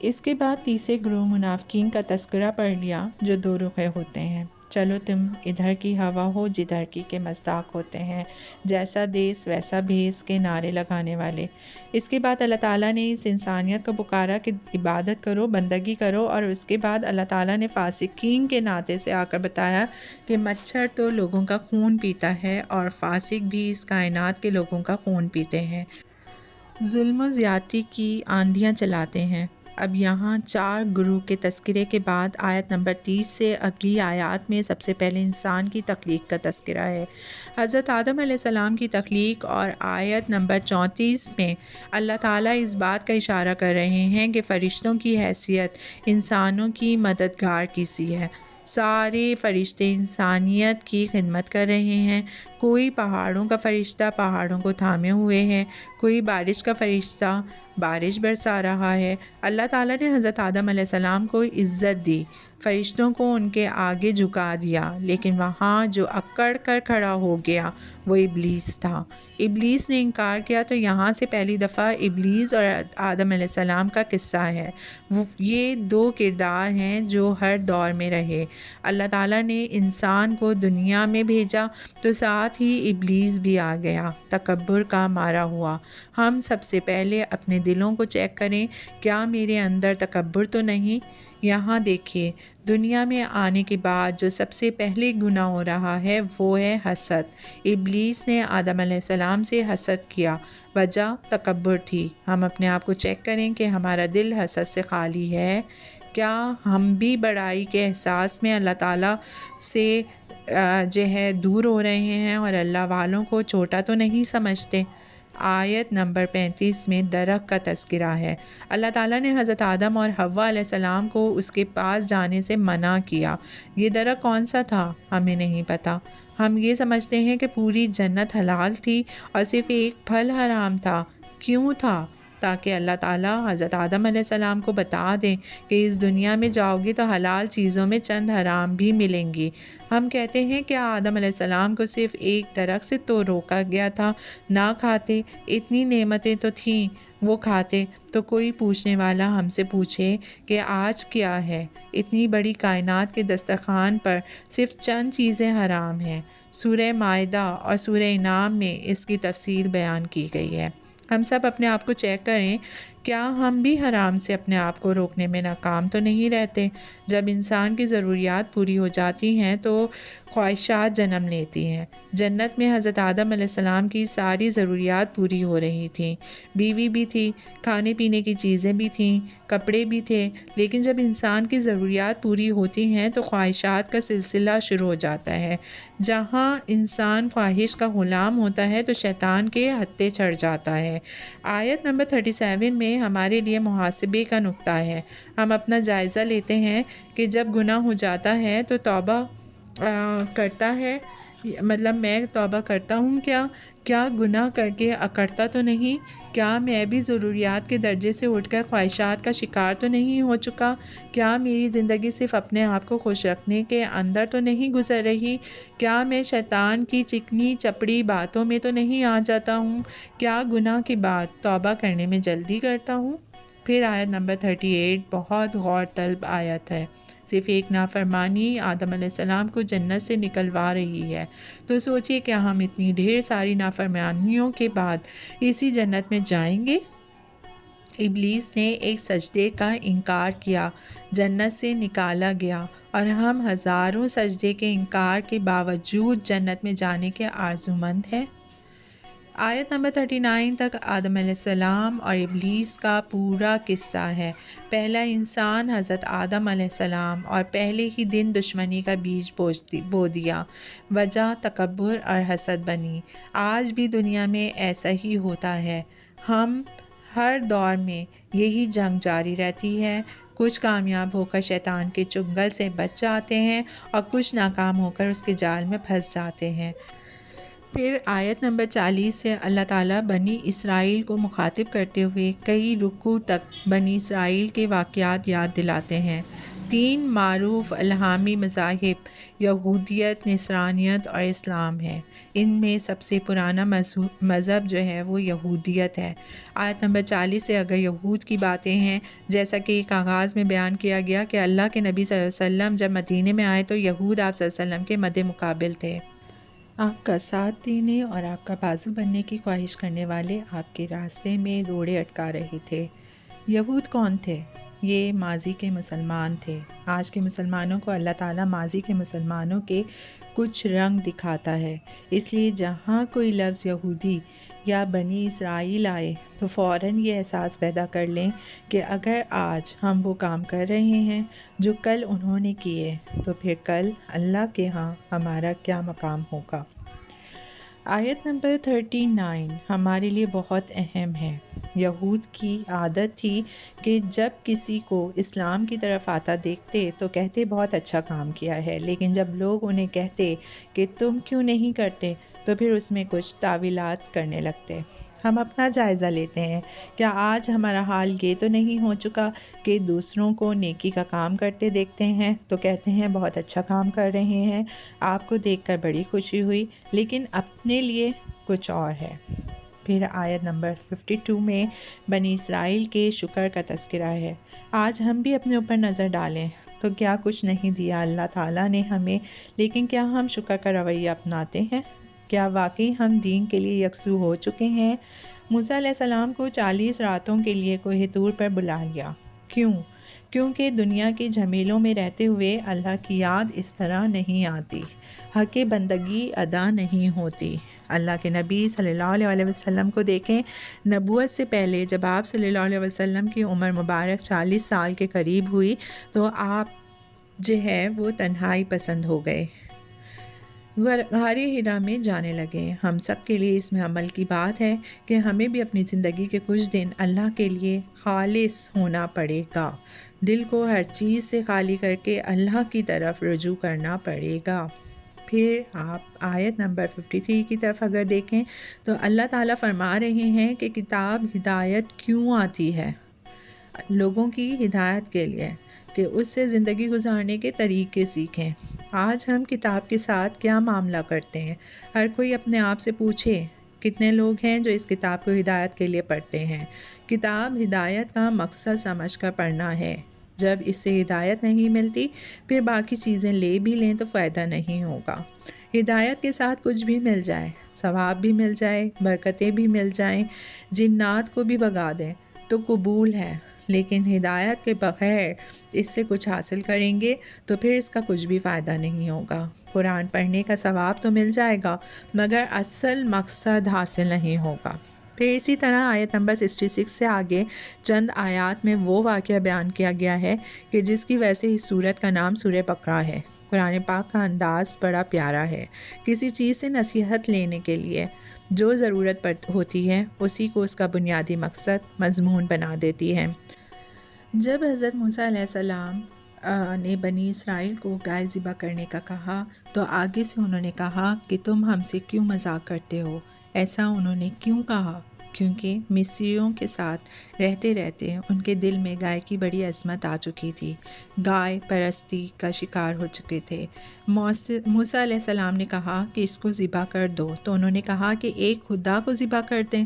اس کے بعد تیسرے گروہ منافقین کا تذکرہ پڑھ لیا جو 2 رخے ہوتے ہیں۔ چلو تم ادھر کی ہوا ہو جدھر کی کے مصداق ہوتے ہیں، جیسا دیس ویسا بھیس کے نعرے لگانے والے۔ اس کے بعد اللہ تعالیٰ نے اس انسانیت کو پکارا کہ عبادت کرو، بندگی کرو، اور اس کے بعد اللہ تعالیٰ نے فاسقین کے ناطے سے آ کر بتایا کہ مچھر تو لوگوں کا خون پیتا ہے اور فاسق بھی اس کائنات کے لوگوں کا خون پیتے ہیں، ظلم و زیادتی کی آندھیاں چلاتے ہیں۔ اب یہاں 4 گروہ کے تذکرے کے بعد آیت نمبر 30 سے اگلی آیات میں سب سے پہلے انسان کی تخلیق کا تذکرہ ہے، حضرت آدم علیہ السلام کی تخلیق، اور آیت نمبر 34 میں اللہ تعالیٰ اس بات کا اشارہ کر رہے ہیں کہ فرشتوں کی حیثیت انسانوں کی مددگار کی سی ہے۔ سارے فرشتے انسانیت کی خدمت کر رہے ہیں، کوئی پہاڑوں کا فرشتہ پہاڑوں کو تھامے ہوئے ہے، کوئی بارش کا فرشتہ بارش برسا رہا ہے۔ اللہ تعالیٰ نے حضرت آدم علیہ السلام کو عزت دی، فرشتوں کو ان کے آگے جھکا دیا، لیکن وہاں جو اکڑ کر کھڑا ہو گیا وہ ابلیس تھا۔ ابلیس نے انکار کیا، تو یہاں سے پہلی دفعہ ابلیس اور آدم علیہ السلام کا قصہ ہے۔ یہ 2 کردار ہیں جو ہر دور میں رہے۔ اللہ تعالیٰ نے انسان کو دنیا میں بھیجا تو ساتھ ہی ابلیس بھی آ گیا، تکبر کا مارا ہوا۔ ہم سب سے پہلے اپنے دلوں کو چیک کریں، کیا میرے اندر تکبر تو نہیں؟ یہاں دیکھیے، دنیا میں آنے کے بعد جو سب سے پہلے گناہ ہو رہا ہے وہ ہے حسد۔ ابلیس نے آدم علیہ السلام سے حسد کیا، وجہ تکبر تھی۔ ہم اپنے آپ کو چیک کریں کہ ہمارا دل حسد سے خالی ہے۔ کیا ہم بھی بڑائی کے احساس میں اللہ تعالیٰ سے جو ہے دور ہو رہے ہیں اور اللہ والوں کو چھوٹا تو نہیں سمجھتے؟ آیت نمبر 35 میں درخت کا تذکرہ ہے۔ اللہ تعالیٰ نے حضرت آدم اور حوا علیہ السلام کو اس کے پاس جانے سے منع کیا۔ یہ درخت کون سا تھا ہمیں نہیں پتہ۔ ہم یہ سمجھتے ہیں کہ پوری جنت حلال تھی اور صرف ایک پھل حرام تھا۔ کیوں تھا؟ تاکہ اللہ تعالیٰ حضرت آدم علیہ السلام کو بتا دیں کہ اس دنیا میں جاؤ گی تو حلال چیزوں میں چند حرام بھی ملیں گی۔ ہم کہتے ہیں کہ آدم علیہ السلام کو صرف ایک درخت سے تو روکا گیا تھا، نہ کھاتے، اتنی نعمتیں تو تھیں وہ کھاتے۔ تو کوئی پوچھنے والا ہم سے پوچھے کہ آج کیا ہے؟ اتنی بڑی کائنات کے دسترخوان پر صرف چند چیزیں حرام ہیں۔ سورہ مائدہ اور سورہ انعام میں اس کی تفصیل بیان کی گئی ہے۔ ہم سب اپنے آپ کو چیک کریں، کیا ہم بھی حرام سے اپنے آپ کو روکنے میں ناکام تو نہیں رہتے؟ جب انسان کی ضروریات پوری ہو جاتی ہیں تو خواہشات جنم لیتی ہیں۔ جنت میں حضرت آدم علیہ السلام کی ساری ضروریات پوری ہو رہی تھیں، بیوی بھی تھی، کھانے پینے کی چیزیں بھی تھیں، کپڑے بھی تھے، لیکن جب انسان کی ضروریات پوری ہوتی ہیں تو خواہشات کا سلسلہ شروع ہو جاتا ہے۔ جہاں انسان خواہش کا غلام ہوتا ہے تو شیطان کے ہتھے چڑھ جاتا ہے۔ آیت نمبر 37 میں ہمارے لیے محاسبے کا نقطہ ہے۔ ہم اپنا جائزہ لیتے ہیں کہ جب گناہ ہو جاتا ہے تو توبہ کرتا ہے، مطلب میں توبہ کرتا ہوں کیا گناہ کر کے اکڑتا تو نہیں؟ کیا میں بھی ضروریات کے درجے سے اٹھ کر خواہشات کا شکار تو نہیں ہو چکا؟ کیا میری زندگی صرف اپنے آپ کو خوش رکھنے کے اندر تو نہیں گزر رہی؟ کیا میں شیطان کی چکنی چپڑی باتوں میں تو نہیں آ جاتا ہوں؟ کیا گناہ کے بعد توبہ کرنے میں جلدی کرتا ہوں؟ پھر آیت نمبر 38 بہت غور طلب آیت ہے۔ صرف ایک نافرمانی آدم علیہ السلام کو جنت سے نکلوا رہی ہے، تو سوچئے کیا ہم اتنی ڈھیر ساری نافرمانیوں کے بعد اسی جنت میں جائیں گے؟ ابلیس نے ایک سجدے کا انکار کیا، جنت سے نکالا گیا، اور ہم ہزاروں سجدے کے انکار کے باوجود جنت میں جانے کے آرزومند ہیں۔ آیت نمبر 39 تک آدم علیہ السلام اور ابلیس کا پورا قصہ ہے۔ پہلا انسان حضرت آدم علیہ السلام اور پہلے ہی دن دشمنی کا بیج بو دیا، وجہ تکبر اور حسد بنی۔ آج بھی دنیا میں ایسا ہی ہوتا ہے، ہم ہر دور میں یہی جنگ جاری رہتی ہے۔ کچھ کامیاب ہو کر شیطان کے چنگل سے بچ جاتے ہیں اور کچھ ناکام ہو کر اس کے جال میں پھنس جاتے ہیں۔ پھر آیت نمبر 40 سے اللہ تعالیٰ بنی اسرائیل کو مخاطب کرتے ہوئے کئی رکوع تک بنی اسرائیل کے واقعات یاد دلاتے ہیں۔ 3 معروف الہامی مذاہب یہودیت، نصرانیت اور اسلام ہیں۔ ان میں سب سے پرانا مذہب جو ہے وہ یہودیت ہے۔ آیت نمبر 40 سے اگر یہود کی باتیں ہیں، جیسا کہ ایک آغاز میں بیان کیا گیا کہ اللہ کے نبی صلی اللہ علیہ وسلم جب مدینے میں آئے تو یہود آپ صلی اللہ علیہ وسلم کے مد مقابل تھے۔ آپ کا ساتھ دینے اور آپ کا بازو بننے کی خواہش کرنے والے آپ کے راستے میں روڑے اٹکا رہے تھے۔ یہود کون تھے؟ یہ ماضی کے مسلمان تھے۔ آج کے مسلمانوں کو اللہ تعالیٰ ماضی کے مسلمانوں کے کچھ رنگ دکھاتا ہے، اس لیے جہاں کوئی لفظ یہودی یا بنی اسرائیل آئے تو فوراً یہ احساس پیدا کر لیں کہ اگر آج ہم وہ کام کر رہے ہیں جو کل انہوں نے کیے تو پھر کل اللہ کے ہاں ہمارا کیا مقام ہوگا۔ آیت نمبر 39 ہمارے لیے بہت اہم ہے۔ یہود کی عادت تھی کہ جب کسی کو اسلام کی طرف آتا دیکھتے تو کہتے بہت اچھا کام کیا ہے، لیکن جب لوگ انہیں کہتے کہ تم کیوں نہیں کرتے تو پھر اس میں کچھ تعویلات کرنے لگتے۔ ہم اپنا جائزہ لیتے ہیں، کیا آج ہمارا حال یہ تو نہیں ہو چکا کہ دوسروں کو نیکی کا کام کرتے دیکھتے ہیں تو کہتے ہیں بہت اچھا کام کر رہے ہیں، آپ کو دیکھ کر بڑی خوشی ہوئی، لیکن اپنے لیے کچھ اور ہے۔ پھر آیت نمبر 52 میں بنی اسرائیل کے شکر کا تذکرہ ہے۔ آج ہم بھی اپنے اوپر نظر ڈالیں تو کیا کچھ نہیں دیا اللہ تعالیٰ نے ہمیں، لیکن کیا ہم شکر کا رویہ اپناتے ہیں؟ کیا واقعی ہم دین کے لیے یکسو ہو چکے ہیں؟ موسیٰ علیہ السلام کو 40 راتوں کے لیے کوہ طور پر بلا لیا۔ کیوں؟ کیونکہ دنیا کے جھمیلوں میں رہتے ہوئے اللہ کی یاد اس طرح نہیں آتی، حق بندگی ادا نہیں ہوتی۔ اللہ کے نبی صلی اللہ علیہ وسلم کو دیکھیں، نبوت سے پہلے جب آپ صلی اللہ علیہ وسلم کی عمر مبارک 40 سال کے قریب ہوئی تو آپ جو ہے وہ تنہائی پسند ہو گئے، غار حرا میں جانے لگے۔ ہم سب کے لیے اس میں عمل کی بات ہے کہ ہمیں بھی اپنی زندگی کے کچھ دن اللہ کے لیے خالص ہونا پڑے گا، دل کو ہر چیز سے خالی کر کے اللہ کی طرف رجوع کرنا پڑے گا۔ پھر آپ آیت نمبر 53 کی طرف اگر دیکھیں تو اللہ تعالیٰ فرما رہے ہیں کہ کتاب ہدایت کیوں آتی ہے، لوگوں کی ہدایت کے لیے، کہ اس سے زندگی گزارنے کے طریقے سیکھیں۔ آج ہم کتاب کے ساتھ کیا معاملہ کرتے ہیں؟ ہر کوئی اپنے آپ سے پوچھے کتنے لوگ ہیں جو اس کتاب کو ہدایت کے لیے پڑھتے ہیں۔ کتاب ہدایت کا مقصد سمجھ کر پڑھنا ہے۔ جب اس سے ہدایت نہیں ملتی پھر باقی چیزیں لے بھی لیں تو فائدہ نہیں ہوگا۔ ہدایت کے ساتھ کچھ بھی مل جائے، ثواب بھی مل جائے، برکتیں بھی مل جائیں، جنات کو بھی بھگا دیں تو قبول ہے، لیکن ہدایت کے بغیر اس سے کچھ حاصل کریں گے تو پھر اس کا کچھ بھی فائدہ نہیں ہوگا۔ قرآن پڑھنے کا ثواب تو مل جائے گا مگر اصل مقصد حاصل نہیں ہوگا۔ پھر اسی طرح آیت نمبر 66 سے آگے چند آیات میں وہ واقعہ بیان کیا گیا ہے کہ جس کی وجہ سے اس سورت کا نام سورہ بقرہ ہے۔ قرآن پاک کا انداز بڑا پیارا ہے۔ کسی چیز سے نصیحت لینے کے لیے جو ضرورت ہوتی ہے اسی کو اس کا بنیادی مقصد مضمون بنا دیتی ہے۔ جب حضرت موسیٰ علیہ السلام نے بنی اسرائیل کو گائے ذبح کرنے کا کہا تو آگے سے انہوں نے کہا کہ تم ہم سے کیوں مذاق کرتے ہو؟ ایسا انہوں نے کیوں کہا؟ کیونکہ مصریوں کے ساتھ رہتے رہتے ان کے دل میں گائے کی بڑی عظمت آ چکی تھی، گائے پرستی کا شکار ہو چکے تھے۔ موسیٰ علیہ السلام نے کہا کہ اس کو ذبح کر دو تو انہوں نے کہا کہ ایک خدا کو ذبح کر دیں۔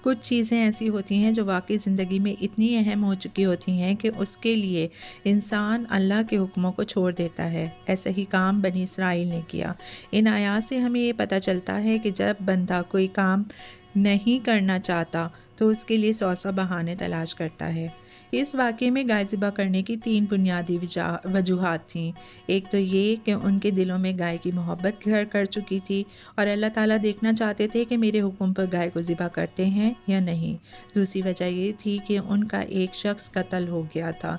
کچھ چیزیں ایسی ہوتی ہیں جو واقعی زندگی میں اتنی اہم ہو چکی ہوتی ہیں کہ اس کے لیے انسان اللہ کے حکموں کو چھوڑ دیتا ہے۔ ایسا ہی کام بنی اسرائیل نے کیا۔ ان آیات سے ہمیں یہ پتہ چلتا ہے کہ جب بندہ کوئی کام نہیں کرنا چاہتا تو اس کے لیے 100 بہانے تلاش کرتا ہے۔ اس واقعے میں گائے ذبح کرنے کی 3 بنیادی وجوہات تھیں۔ ایک تو یہ کہ ان کے دلوں میں گائے کی محبت گھر کر چکی تھی اور اللہ تعالیٰ دیکھنا چاہتے تھے کہ میرے حکم پر گائے کو ذبح کرتے ہیں یا نہیں۔ دوسری وجہ یہ تھی کہ ان کا ایک شخص قتل ہو گیا تھا۔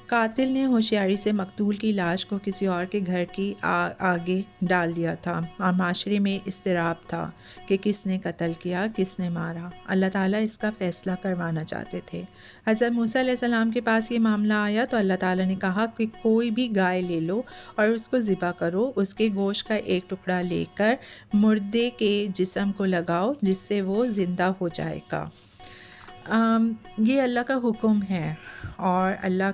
قاتل نے ہوشیاری سے مقتول کی لاش کو کسی اور کے گھر کی آگے ڈال دیا تھا اور معاشرے میں اضطراب تھا کہ کس نے قتل کیا، کس نے مارا۔ اللہ تعالیٰ اس کا فیصلہ کروانا چاہتے تھے۔ حضرت موسیٰ علیہ السلام کے پاس یہ معاملہ آیا تو اللہ تعالیٰ نے کہا کہ کوئی بھی گائے لے لو اور اس کو ذبح کرو، اس کے گوشت کا ایک ٹکڑا لے کر مردے کے جسم کو لگاؤ جس سے وہ زندہ ہو جائے گا۔ یہ اللہ کا حکم ہے اور اللہ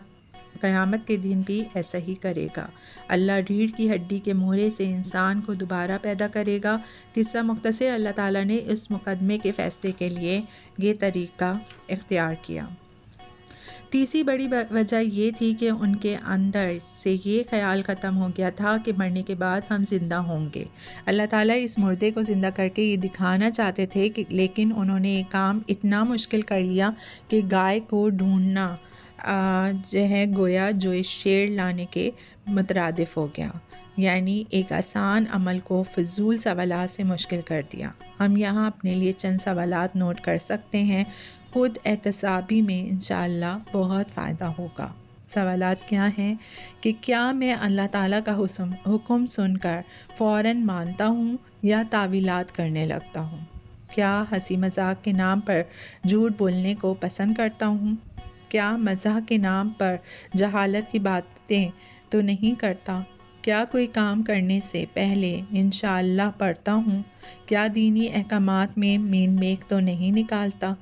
قیامت کے دن بھی ایسا ہی کرے گا۔ اللہ ریڑھ کی ہڈی کے مہرے سے انسان کو دوبارہ پیدا کرے گا۔ قصہ مختصر، اللہ تعالیٰ نے اس مقدمے کے فیصلے کے لیے یہ طریقہ اختیار کیا۔ تیسری بڑی وجہ یہ تھی کہ ان کے اندر سے یہ خیال ختم ہو گیا تھا کہ مرنے کے بعد ہم زندہ ہوں گے۔ اللہ تعالیٰ اس مردے کو زندہ کر کے یہ دکھانا چاہتے تھے لیکن انہوں نے یہ کام اتنا مشکل کر لیا کہ گائے کو ڈھونڈنا جو ہے گویا جو شیر لانے کے مترادف ہو گیا، یعنی ایک آسان عمل کو فضول سوالات سے مشکل کر دیا۔ ہم یہاں اپنے لیے چند سوالات نوٹ کر سکتے ہیں، خود احتسابی میں انشاءاللہ بہت فائدہ ہوگا۔ سوالات کیا ہیں کہ کیا میں اللہ تعالیٰ کا حکم سن کر فوراً مانتا ہوں یا تعویلات کرنے لگتا ہوں؟ کیا ہنسی مذاق کے نام پر جھوٹ بولنے کو پسند کرتا ہوں؟ کیا مزاح کے نام پر جہالت کی باتیں تو نہیں کرتا؟ کیا کوئی کام کرنے سے پہلے انشاءاللہ پڑھتا ہوں؟ کیا دینی احکامات میں مین میک تو نہیں نکالتا؟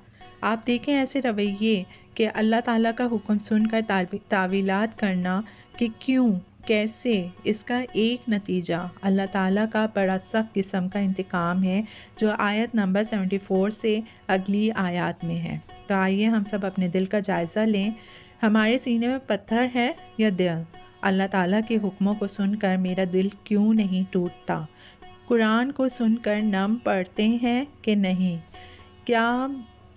آپ دیکھیں ایسے رویے کہ اللہ تعالیٰ کا حکم سن کر تعویلات کرنا کہ کیوں، کیسے، اس کا ایک نتیجہ اللہ تعالیٰ کا بڑا سخت قسم کا انتقام ہے جو آیت نمبر 74 سے اگلی آیات میں ہے۔ تو آئیے ہم سب اپنے دل کا جائزہ لیں، ہمارے سینے میں پتھر ہے یا دل؟ اللہ تعالیٰ کے حکموں کو سن کر میرا دل کیوں نہیں ٹوٹتا؟ قرآن کو سن کر نم پڑتے ہیں کہ نہیں؟ کیا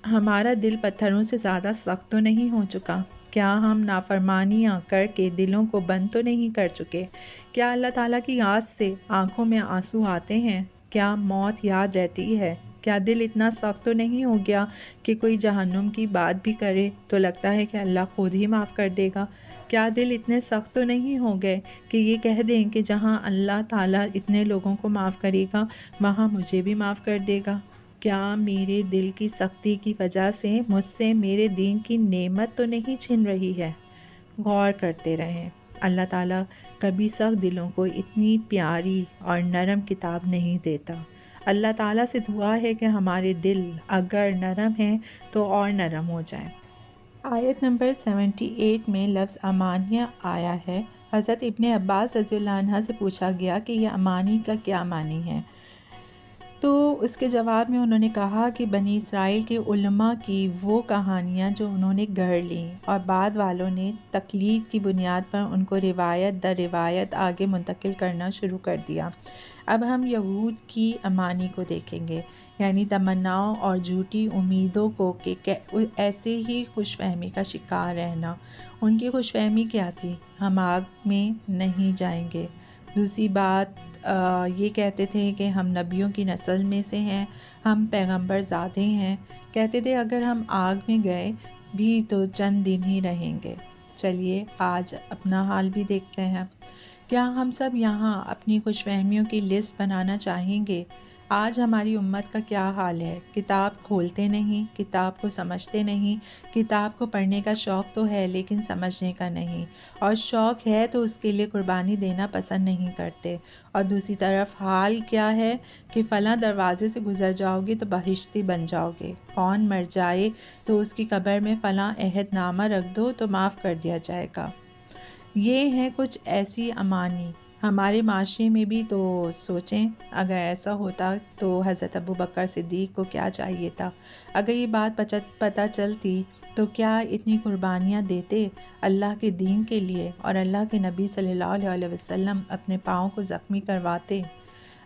ہمارا دل پتھروں سے زیادہ سخت تو نہیں ہو چکا؟ کیا ہم نافرمانیاں کر کے دلوں کو بند تو نہیں کر چکے؟ کیا اللہ تعالیٰ کی یاد سے آنکھوں میں آنسو آتے ہیں؟ کیا موت یاد رہتی ہے؟ کیا دل اتنا سخت تو نہیں ہو گیا کہ کوئی جہنم کی بات بھی کرے تو لگتا ہے کہ اللہ خود ہی معاف کر دے گا؟ کیا دل اتنے سخت تو نہیں ہو گئے کہ یہ کہہ دیں کہ جہاں اللہ تعالیٰ اتنے لوگوں کو معاف کرے گا وہاں مجھے بھی معاف کر دے گا؟ کیا میرے دل کی سختی کی وجہ سے مجھ سے میرے دین کی نعمت تو نہیں چھن رہی ہے؟ غور کرتے رہیں۔ اللہ تعالیٰ کبھی سخت دلوں کو اتنی پیاری اور نرم کتاب نہیں دیتا۔ اللہ تعالیٰ سے دعا ہے کہ ہمارے دل اگر نرم ہیں تو اور نرم ہو جائیں۔ آیت نمبر 78 میں لفظ امانیہ آیا ہے۔ حضرت ابن عباس رضی اللہ عنہ سے پوچھا گیا کہ یہ امانی کا کیا معنی ہے، تو اس کے جواب میں انہوں نے کہا کہ بنی اسرائیل کے علماء کی وہ کہانیاں جو انہوں نے گڑھ لیں اور بعد والوں نے تقلید کی بنیاد پر ان کو روایت در روایت آگے منتقل کرنا شروع کر دیا۔ اب ہم یہود کی امانی کو دیکھیں گے، یعنی تمناؤں اور جھوٹی امیدوں کو کہ ایسے ہی خوش فہمی کا شکار رہنا۔ ان کی خوش فہمی کیا تھی؟ ہم آگ میں نہیں جائیں گے۔ دوسری بات یہ کہتے تھے کہ ہم نبیوں کی نسل میں سے ہیں، ہم پیغمبر زادے ہیں۔ کہتے تھے اگر ہم آگ میں گئے بھی تو چند دن ہی رہیں گے۔ چلیے آج اپنا حال بھی دیکھتے ہیں۔ کیا ہم سب یہاں اپنی خوش فہمیوں کی لسٹ بنانا چاہیں گے؟ آج ہماری امت کا کیا حال ہے؟ کتاب کھولتے نہیں، کتاب کو سمجھتے نہیں۔ کتاب کو پڑھنے کا شوق تو ہے لیکن سمجھنے کا نہیں، اور شوق ہے تو اس کے لیے قربانی دینا پسند نہیں کرتے۔ اور دوسری طرف حال کیا ہے کہ فلاں دروازے سے گزر جاؤ گے تو بہشتی بن جاؤ گے، کون مر جائے تو اس کی قبر میں فلاں عہد نامہ رکھ دو تو معاف کر دیا جائے گا۔ یہ ہیں کچھ ایسی امانی ہمارے معاشرے میں بھی۔ تو سوچیں اگر ایسا ہوتا تو حضرت ابو بکر صدیق کو کیا چاہیے تھا؟ اگر یہ بات پتہ چلتی تو کیا اتنی قربانیاں دیتے اللہ کے دین کے لیے، اور اللہ کے نبی صلی اللہ علیہ وسلم اپنے پاؤں کو زخمی کرواتے؟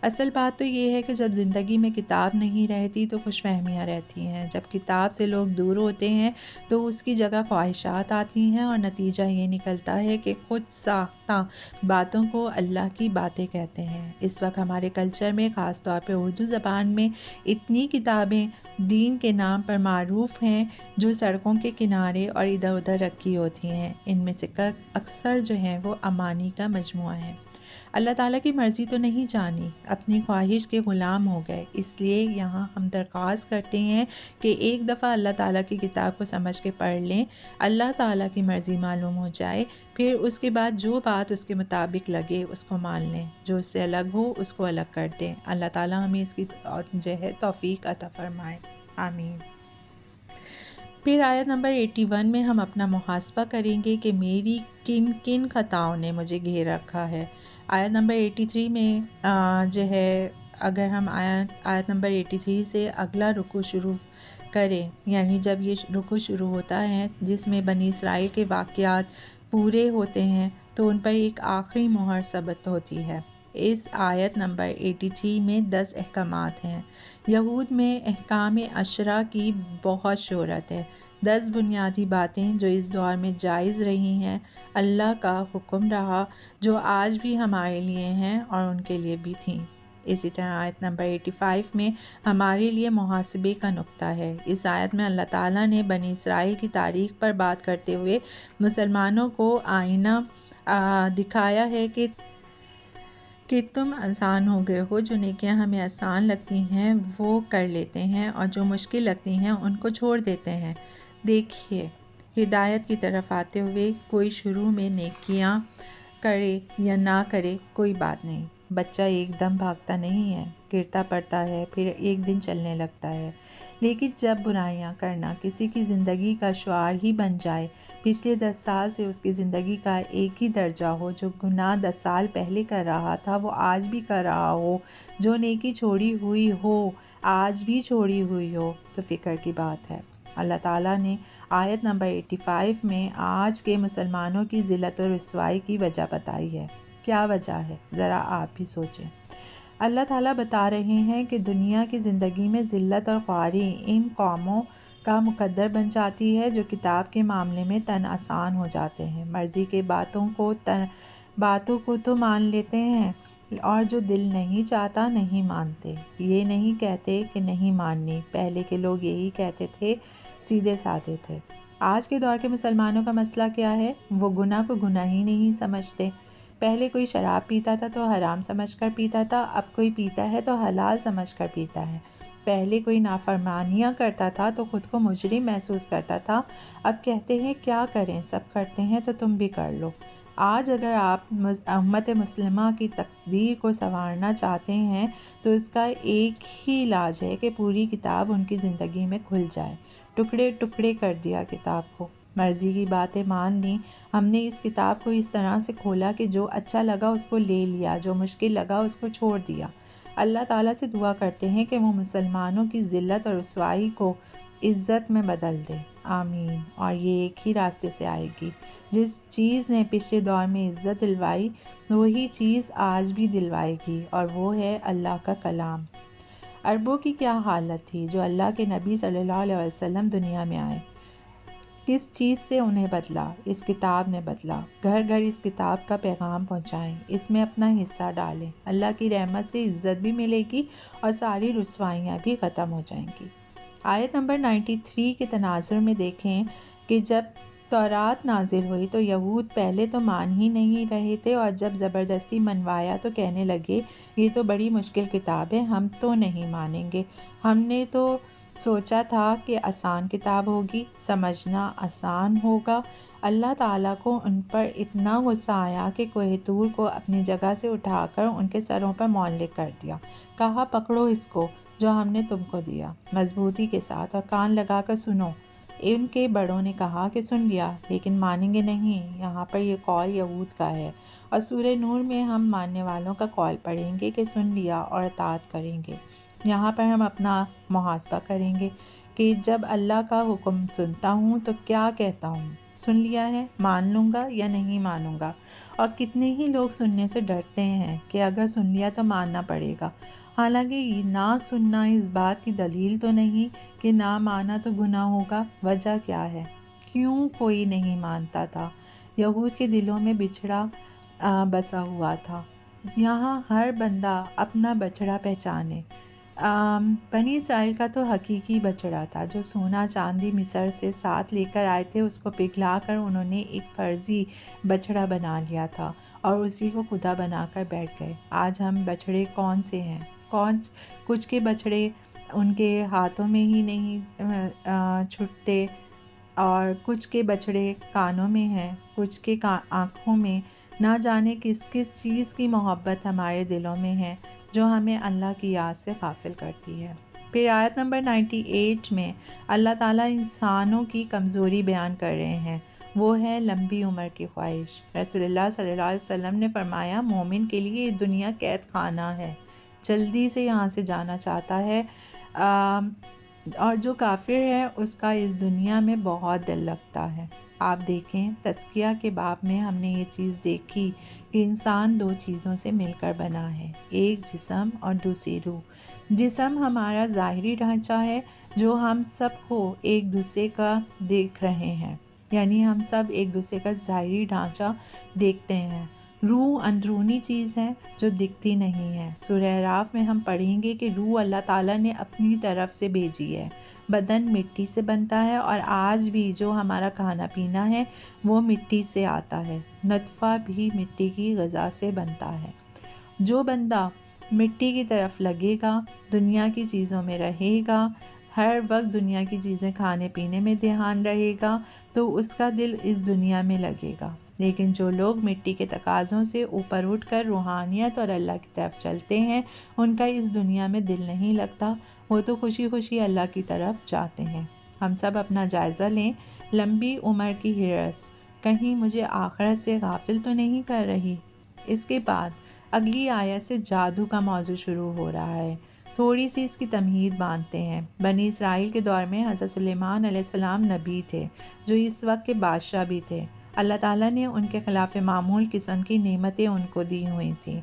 اصل بات تو یہ ہے کہ جب زندگی میں کتاب نہیں رہتی تو خوش فہمیاں رہتی ہیں۔ جب کتاب سے لوگ دور ہوتے ہیں تو اس کی جگہ خواہشات آتی ہیں، اور نتیجہ یہ نکلتا ہے کہ خود ساختہ باتوں کو اللہ کی باتیں کہتے ہیں۔ اس وقت ہمارے کلچر میں خاص طور پہ اردو زبان میں اتنی کتابیں دین کے نام پر معروف ہیں جو سڑکوں کے کنارے اور ادھر ادھر رکھی ہوتی ہیں۔ ان میں سے اکثر جو ہیں وہ امانی کا مجموعہ ہیں۔ اللہ تعالیٰ کی مرضی تو نہیں جانی، اپنی خواہش کے غلام ہو گئے۔ اس لیے یہاں ہم درخواست کرتے ہیں کہ ایک دفعہ اللہ تعالیٰ کی کتاب کو سمجھ کے پڑھ لیں، اللہ تعالیٰ کی مرضی معلوم ہو جائے، پھر اس کے بعد جو بات اس کے مطابق لگے اس کو مان لیں، جو اس سے الگ ہو اس کو الگ کر دیں۔ اللہ تعالیٰ ہمیں اس کی جو ہے توفیق عطا فرمائے، آمین۔ پھر آیت نمبر 81 میں ہم اپنا محاسبہ کریں گے کہ میری کن کن خطاؤں نے مجھے گھیر رکھا ہے۔ آیت نمبر 83 میں جو ہے اگر ہم آیت نمبر 83 سے اگلا رکوع شروع کریں، یعنی جب یہ رکوع شروع ہوتا ہے جس میں بنی اسرائیل کے واقعات پورے ہوتے ہیں تو ان پر ایک آخری مہر ثبت ہوتی ہے۔ اس آیت نمبر 83 میں 10 احکامات ہیں۔ یہود میں احکام عشرہ کی بہت شہرت ہے۔ 10 بنیادی باتیں جو اس دور میں جائز رہی ہیں، اللہ کا حکم رہا، جو آج بھی ہمارے لیے ہیں اور ان کے لیے بھی تھیں۔ اسی طرح آیت نمبر 85 میں ہمارے لیے محاسبے کا نقطہ ہے۔ اس آیت میں اللہ تعالیٰ نے بنی اسرائیل کی تاریخ پر بات کرتے ہوئے مسلمانوں کو آئینہ دکھایا ہے کہ تم آسان ہو گئے ہو، جو نیکیاں ہمیں آسان لگتی ہیں وہ کر لیتے ہیں، اور جو مشکل لگتی ہیں ان کو چھوڑ دیتے ہیں۔ دیکھیے ہدایت کی طرف آتے ہوئے کوئی شروع میں نیکیاں کرے یا نہ کرے کوئی بات نہیں۔ بچہ ایک دم بھاگتا نہیں ہے، گرتا پڑتا ہے، پھر ایک دن چلنے لگتا ہے۔ لیکن جب برائیاں کرنا کسی کی زندگی کا شعار ہی بن جائے، پچھلے 10 سال سے اس کی زندگی کا ایک ہی درجہ ہو، جو گناہ 10 سال پہلے کر رہا تھا وہ آج بھی کر رہا ہو، جو نیکی چھوڑی ہوئی ہو آج بھی چھوڑی ہوئی ہو، تو فکر کی بات ہے۔ اللہ تعالیٰ نے آیت نمبر 85 میں آج کے مسلمانوں کی ذلت و رسوائی کی وجہ بتائی ہے۔ کیا وجہ ہے؟ ذرا آپ بھی سوچیں۔ اللہ تعالیٰ بتا رہے ہیں کہ دنیا کی زندگی میں ذلت اور خواری ان قوموں کا مقدر بن جاتی ہے جو کتاب کے معاملے میں تن آسان ہو جاتے ہیں، مرضی کے باتوں کو تو مان لیتے ہیں، اور جو دل نہیں چاہتا نہیں مانتے۔ یہ نہیں کہتے کہ نہیں ماننی، پہلے کے لوگ یہی کہتے تھے، سیدھے سادے تھے۔ آج کے دور کے مسلمانوں کا مسئلہ کیا ہے؟ وہ گناہ کو گناہ ہی نہیں سمجھتے۔ پہلے کوئی شراب پیتا تھا تو حرام سمجھ کر پیتا تھا، اب کوئی پیتا ہے تو حلال سمجھ کر پیتا ہے۔ پہلے کوئی نافرمانیاں کرتا تھا تو خود کو مجرم محسوس کرتا تھا، اب کہتے ہیں کیا کریں، سب کرتے ہیں تو تم بھی کر لو۔ آج اگر آپ امت مسلمہ کی تقدیر کو سنوارنا چاہتے ہیں تو اس کا ایک ہی علاج ہے کہ پوری کتاب ان کی زندگی میں کھل جائے۔ ٹکڑے ٹکڑے کر دیا کتاب کو، مرضی کی باتیں مان لیں۔ ہم نے اس کتاب کو اس طرح سے کھولا کہ جو اچھا لگا اس کو لے لیا، جو مشکل لگا اس کو چھوڑ دیا۔ اللہ تعالیٰ سے دعا کرتے ہیں کہ وہ مسلمانوں کی ذلت اور رسوائی کو عزت میں بدل دے، آمین۔ اور یہ ایک ہی راستے سے آئے گی۔ جس چیز نے پچھلے دور میں عزت دلوائی وہی چیز آج بھی دلوائے گی، اور وہ ہے اللہ کا کلام۔ عربوں کی کیا حالت تھی جو اللہ کے نبی صلی اللہ علیہ وسلم دنیا میں آئے۔ کس چیز سے انہیں بدلا؟ اس کتاب نے بدلا۔ گھر گھر اس کتاب کا پیغام پہنچائیں، اس میں اپنا حصہ ڈالیں۔ اللہ کی رحمت سے عزت بھی ملے گی اور ساری رسوائیاں بھی ختم ہو جائیں گی۔ آیت نمبر 93 کے تناظر میں دیکھیں کہ جب تورات نازل ہوئی تو یہود پہلے تو مان ہی نہیں رہے تھے، اور جب زبردستی منوایا تو کہنے لگے یہ تو بڑی مشکل کتاب ہے، ہم تو نہیں مانیں گے۔ ہم نے تو سوچا تھا کہ آسان کتاب ہوگی، سمجھنا آسان ہوگا۔ اللہ تعالیٰ کو ان پر اتنا غصہ آیا کہ کوہ طور کو اپنی جگہ سے اٹھا کر ان کے سروں پر معلق کر دیا۔ کہا پکڑو اس کو جو ہم نے تم کو دیا مضبوطی کے ساتھ، اور کان لگا کر سنو۔ ان کے بڑوں نے کہا کہ سن لیا لیکن مانیں گے نہیں۔ یہاں پر یہ قول یہود کا ہے، اور سورہ نور میں ہم ماننے والوں کا قول پڑھیں گے کہ سن لیا اور اطاعت کریں گے۔ یہاں پر ہم اپنا محاسبہ کریں گے کہ جب اللہ کا حکم سنتا ہوں تو کیا کہتا ہوں، سن لیا ہے، مان لوں گا یا نہیں مانوں گا۔ اور کتنے ہی لوگ سننے سے ڈرتے ہیں کہ اگر سن لیا تو ماننا پڑے گا، حالانکہ یہ نہ سننا اس بات کی دلیل تو نہیں کہ نہ مانا تو گناہ ہوگا۔ وجہ کیا ہے؟ کیوں کوئی نہیں مانتا تھا؟ یہود کے دلوں میں بچھڑا بسا ہوا تھا۔ یہاں ہر بندہ اپنا بچڑا پہچانے۔ بنی اسرائیل کا تو حقیقی بچڑا تھا جو سونا چاندی مصر سے ساتھ لے کر آئے تھے، اس کو پگھلا کر انہوں نے ایک فرضی بچڑا بنا لیا تھا اور اسی کو خدا بنا کر بیٹھ گئے۔ آج ہم بچڑے کون سے ہیں؟ کچھ کے بچڑے ان کے ہاتھوں میں ہی نہیں چھٹتے، اور کچھ کے بچڑے کانوں میں ہیں، کچھ کے آنکھوں میں۔ نہ جانے کس کس چیز کی محبت ہمارے دلوں میں ہے جو ہمیں اللہ کی یاد سے غافل کرتی ہے۔ پھر آیت نمبر 98 میں اللہ تعالیٰ انسانوں کی کمزوری بیان کر رہے ہیں، وہ ہے لمبی عمر کی خواہش۔ رسول اللہ صلی اللہ علیہ وسلم نے فرمایا مومن کے لیے یہ دنیا قید خانہ ہے، جلدی سے یہاں سے جانا چاہتا ہے، اور جو کافر ہے اس کا اس دنیا میں بہت دل لگتا ہے۔ آپ دیکھیں تزکیہ کے باب میں ہم نے یہ چیز دیکھی کہ انسان دو چیزوں سے مل کر بنا ہے، ایک جسم اور دوسری روح۔ جسم ہمارا ظاہری ڈھانچہ ہے جو ہم سب کو ایک دوسرے کا دیکھ رہے ہیں، یعنی ہم سب ایک دوسرے کا ظاہری ڈھانچہ دیکھتے ہیں۔ روح اندرونی چیز ہے جو دکھتی نہیں ہے۔ سورہ اعراف میں ہم پڑھیں گے کہ روح اللہ تعالیٰ نے اپنی طرف سے بھیجی ہے۔ بدن مٹی سے بنتا ہے، اور آج بھی جو ہمارا کھانا پینا ہے وہ مٹی سے آتا ہے۔ نطفہ بھی مٹی کی غذا سے بنتا ہے۔ جو بندہ مٹی کی طرف لگے گا، دنیا کی چیزوں میں رہے گا، ہر وقت دنیا کی چیزیں کھانے پینے میں دھیان رہے گا، تو اس کا دل اس دنیا میں لگے گا۔ لیکن جو لوگ مٹی کے تقاضوں سے اوپر اٹھ کر روحانیت اور اللہ کی طرف چلتے ہیں، ان کا اس دنیا میں دل نہیں لگتا، وہ تو خوشی خوشی اللہ کی طرف جاتے ہیں۔ ہم سب اپنا جائزہ لیں۔ لمبی عمر کی ہرس کہیں مجھے آخرت سے غافل تو نہیں کر رہی؟ اس کے بعد اگلی آیت سے جادو کا موضوع شروع ہو رہا ہے۔ تھوڑی سی اس کی تمہید باندھتے ہیں۔ بنی اسرائیل کے دور میں حضرت سلیمان علیہ السلام نبی تھے جو اس وقت کے بادشاہ بھی تھے۔ اللہ تعالیٰ نے ان کے خلاف معمول قسم کی نعمتیں ان کو دی ہوئی تھیں۔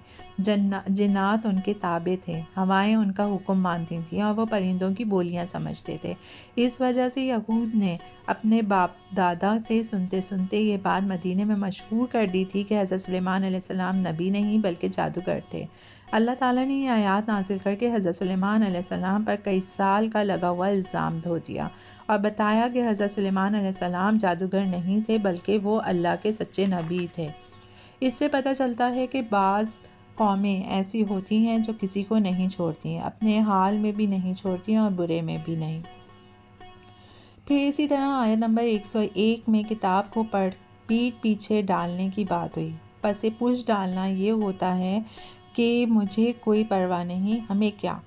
جنات ان کے تابع تھے، ہوائیں ان کا حکم مانتی تھیں، اور وہ پرندوں کی بولیاں سمجھتے تھے۔ اس وجہ سے یہود نے اپنے باپ دادا سے سنتے سنتے یہ بات مدینے میں مشہور کر دی تھی کہ حضرت سلیمان علیہ السلام نبی نہیں بلکہ جادوگر تھے۔ اللہ تعالیٰ نے یہ آیات نازل کر کے حضرت سلیمان علیہ السلام پر کئی سال کا لگا ہوا الزام دھو دیا، اور بتایا کہ حضرت سلیمان علیہ السلام جادوگر نہیں تھے بلکہ وہ اللہ کے سچے نبی تھے۔ اس سے پتہ چلتا ہے کہ بعض قومیں ایسی ہوتی ہیں جو کسی کو نہیں چھوڑتی ہیں، اپنے حال میں بھی نہیں چھوڑتی ہیں اور برے میں بھی نہیں۔ پھر اسی طرح آیت نمبر 101 میں کتاب کو پڑھ پیٹھ پیچھے ڈالنے کی بات ہوئی۔ پس پش ڈالنا یہ ہوتا ہے کہ مجھے کوئی پرواہ نہیں، ہمیں کیا۔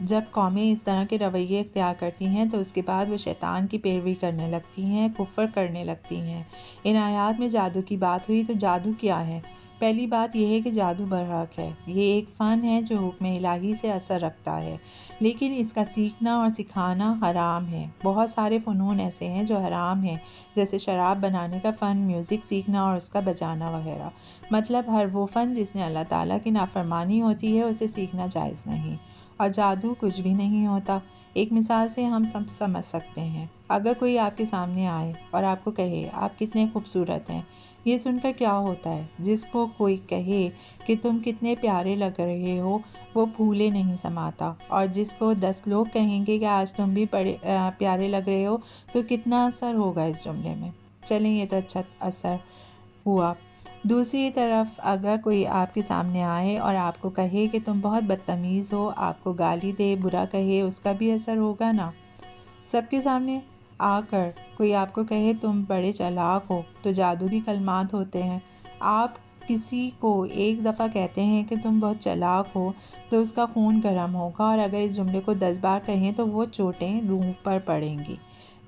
جب قومیں اس طرح کے رویے اختیار کرتی ہیں تو اس کے بعد وہ شیطان کی پیروی کرنے لگتی ہیں، کفر کرنے لگتی ہیں۔ ان آیات میں جادو کی بات ہوئی تو جادو کیا ہے؟ پہلی بات یہ ہے کہ جادو برحق ہے، یہ ایک فن ہے جو حکم الہی سے اثر رکھتا ہے، لیکن اس کا سیکھنا اور سکھانا حرام ہے۔ بہت سارے فنون ایسے ہیں جو حرام ہیں، جیسے شراب بنانے کا فن، میوزک سیکھنا اور اس کا بجانا وغیرہ۔ مطلب ہر وہ فن جس میں اللہ تعالیٰ کی نافرمانی ہوتی ہے اسے سیکھنا جائز نہیں۔ اور جادو کچھ بھی نہیں ہوتا۔ ایک مثال سے ہم سب سمجھ سکتے ہیں۔ اگر کوئی آپ کے سامنے آئے اور آپ کو کہے آپ کتنے خوبصورت ہیں، یہ سن کر کیا ہوتا ہے؟ جس کو کوئی کہے کہ تم کتنے پیارے لگ رہے ہو وہ پھولے نہیں سماتا، اور جس کو 10 لوگ کہیں گے کہ آج تم بھی بڑے پیارے لگ رہے ہو تو کتنا اثر ہوگا اس جملے میں۔ چلیں یہ تو اچھا اثر ہوا۔ دوسری طرف اگر کوئی آپ کے سامنے آئے اور آپ کو کہے کہ تم بہت بدتمیز ہو، آپ کو گالی دے، برا کہے، اس کا بھی اثر ہوگا نا۔ سب کے سامنے آ کر کوئی آپ کو کہے تم بڑے چالاک ہو، تو جادو بھی کلمات ہوتے ہیں۔ آپ کسی کو ایک دفعہ کہتے ہیں کہ تم بہت چالاک ہو تو اس کا خون گرم ہوگا، اور اگر اس جملے کو 10 بار کہیں تو وہ چوٹیں روح پر پڑیں گی۔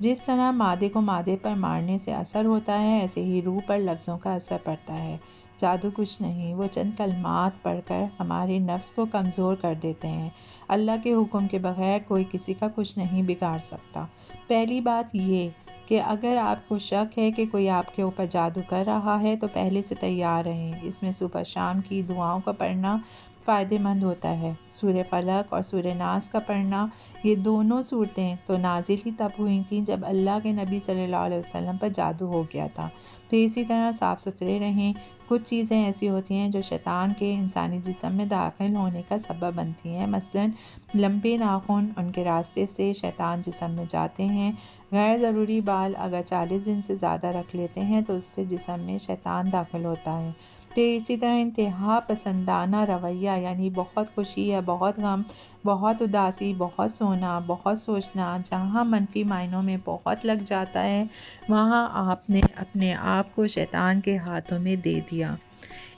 جس طرح مادے کو مادے پر مارنے سے اثر ہوتا ہے، ایسے ہی روح پر لفظوں کا اثر پڑتا ہے۔ جادو کچھ نہیں، وہ چند کلمات پڑھ کر ہمارے نفس کو کمزور کر دیتے ہیں۔ اللہ کے حکم کے بغیر کوئی کسی کا کچھ نہیں بگاڑ سکتا۔ پہلی بات یہ کہ اگر آپ کو شک ہے کہ کوئی آپ کے اوپر جادو کر رہا ہے تو پہلے سے تیار رہیں۔ اس میں صبح شام کی دعاؤں کا پڑھنا فائدہ مند ہوتا ہے۔ سورہ فلق اور سورہ ناس کا پڑھنا، یہ دونوں صورتیں تو نازل ہی تب ہوئی تھیں جب اللہ کے نبی صلی اللہ علیہ وسلم پر جادو ہو گیا تھا۔ پھر اسی طرح صاف ستھرے رہیں۔ کچھ چیزیں ایسی ہوتی ہیں جو شیطان کے انسانی جسم میں داخل ہونے کا سبب بنتی ہیں، مثلاً لمبے ناخن، ان کے راستے سے شیطان جسم میں جاتے ہیں۔ غیر ضروری بال اگر 40 دن سے زیادہ رکھ لیتے ہیں تو اس سے جسم میں شیطان داخل ہوتا ہے۔ پھر اسی طرح انتہا پسندانہ رویہ، یعنی بہت خوشی یا بہت غم، بہت اداسی، بہت سونا، بہت سوچنا، جہاں منفی معنوں میں بہت لگ جاتا ہے وہاں آپ نے اپنے آپ کو شیطان کے ہاتھوں میں دے دیا۔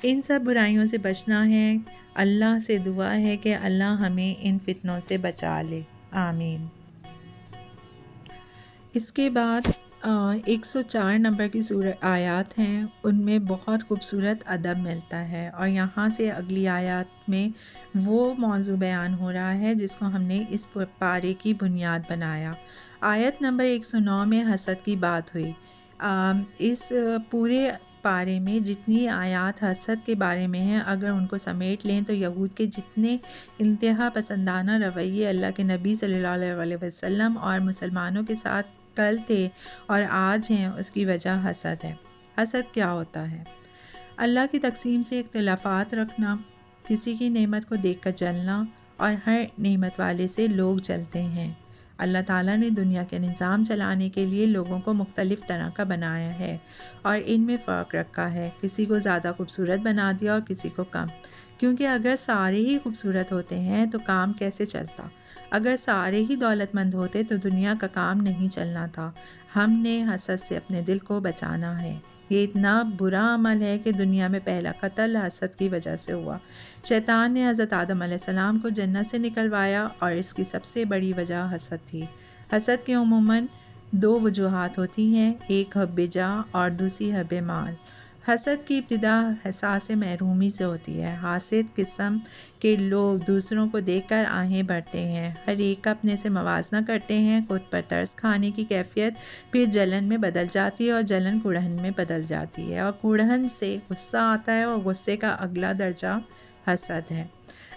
ان سب برائیوں سے بچنا ہے۔ اللہ سے دعا ہے کہ اللہ ہمیں ان فتنوں سے بچا لے، آمین۔ اس کے بعد 104 نمبر کی آیات ہیں، ان میں بہت خوبصورت ادب ملتا ہے، اور یہاں سے اگلی آیات میں وہ موضوع بیان ہو رہا ہے جس کو ہم نے اس پارے کی بنیاد بنایا۔ آیت نمبر 109 میں حسد کی بات ہوئی۔ اس پورے پارے میں جتنی آیات حسد کے بارے میں ہیں، اگر ان کو سمیٹ لیں تو یہود کے جتنے انتہا پسندانہ رویے اللہ کے نبی صلی اللہ علیہ وسلم اور مسلمانوں کے ساتھ کل تھے اور آج ہیں، اس کی وجہ حسد ہے۔ حسد کیا ہوتا ہے؟ اللہ کی تقسیم سے اختلافات رکھنا، کسی کی نعمت کو دیکھ کر جلنا، اور ہر نعمت والے سے لوگ جلتے ہیں۔ اللہ تعالیٰ نے دنیا کے نظام چلانے کے لیے لوگوں کو مختلف طرح کا بنایا ہے اور ان میں فرق رکھا ہے، کسی کو زیادہ خوبصورت بنا دیا اور کسی کو کم، کیونکہ اگر سارے ہی خوبصورت ہوتے ہیں تو کام کیسے چلتا؟ اگر سارے ہی دولت مند ہوتے تو دنیا کا کام نہیں چلنا تھا۔ ہم نے حسد سے اپنے دل کو بچانا ہے۔ یہ اتنا برا عمل ہے کہ دنیا میں پہلا قتل حسد کی وجہ سے ہوا۔ شیطان نے حضرت آدم علیہ السلام کو جنت سے نکلوایا اور اس کی سب سے بڑی وجہ حسد تھی۔ حسد کی عموماً 2 وجوہات ہوتی ہیں، ایک حب جاہ اور دوسری حب مال۔ حسد کی ابتدا احساس محرومی سے ہوتی ہے۔ حاسد قسم کے لوگ دوسروں کو دیکھ کر آہیں بھرتے ہیں، ہر ایک اپنے سے موازنہ کرتے ہیں، خود پر ترس کھانے کی کیفیت پھر جلن میں بدل جاتی ہے اور جلن کوڑھن میں بدل جاتی ہے، اور کوڑھن سے غصہ آتا ہے اور غصے کا اگلا درجہ حسد ہے۔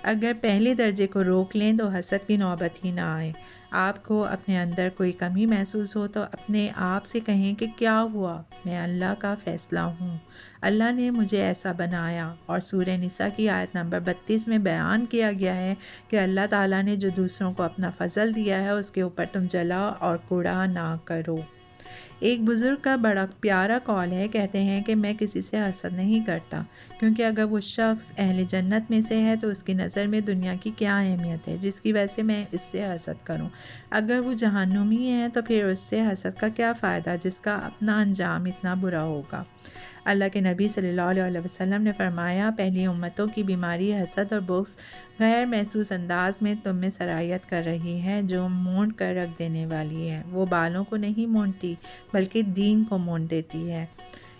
اگر پہلے درجے کو روک لیں تو حسد کی نوبت ہی نہ آئے۔ آپ کو اپنے اندر کوئی کمی محسوس ہو تو اپنے آپ سے کہیں کہ کیا ہوا؟ میں اللہ کا فیصلہ ہوں، اللہ نے مجھے ایسا بنایا۔ اور سورہ نساء کی آیت نمبر 32 میں بیان کیا گیا ہے کہ اللہ تعالیٰ نے جو دوسروں کو اپنا فضل دیا ہے اس کے اوپر تم جلا اور کوڑا نہ کرو۔ ایک بزرگ کا بڑا پیارا قول ہے، کہتے ہیں کہ میں کسی سے حسد نہیں کرتا، کیونکہ اگر وہ شخص اہل جنت میں سے ہے تو اس کی نظر میں دنیا کی کیا اہمیت ہے جس کی وجہ سے میں اس سے حسد کروں۔ اگر وہ جہنمی ہے تو پھر اس سے حسد کا کیا فائدہ جس کا اپنا انجام اتنا برا ہوگا۔ اللہ کے نبی صلی اللہ علیہ وسلم نے فرمایا، پہلی امتوں کی بیماری حسد اور بغض غیر محسوس انداز میں تم میں سرایت کر رہی ہے، جو مونڈ کر رکھ دینے والی ہے۔ وہ بالوں کو نہیں مونڈتی بلکہ دین کو مونڈ دیتی ہے۔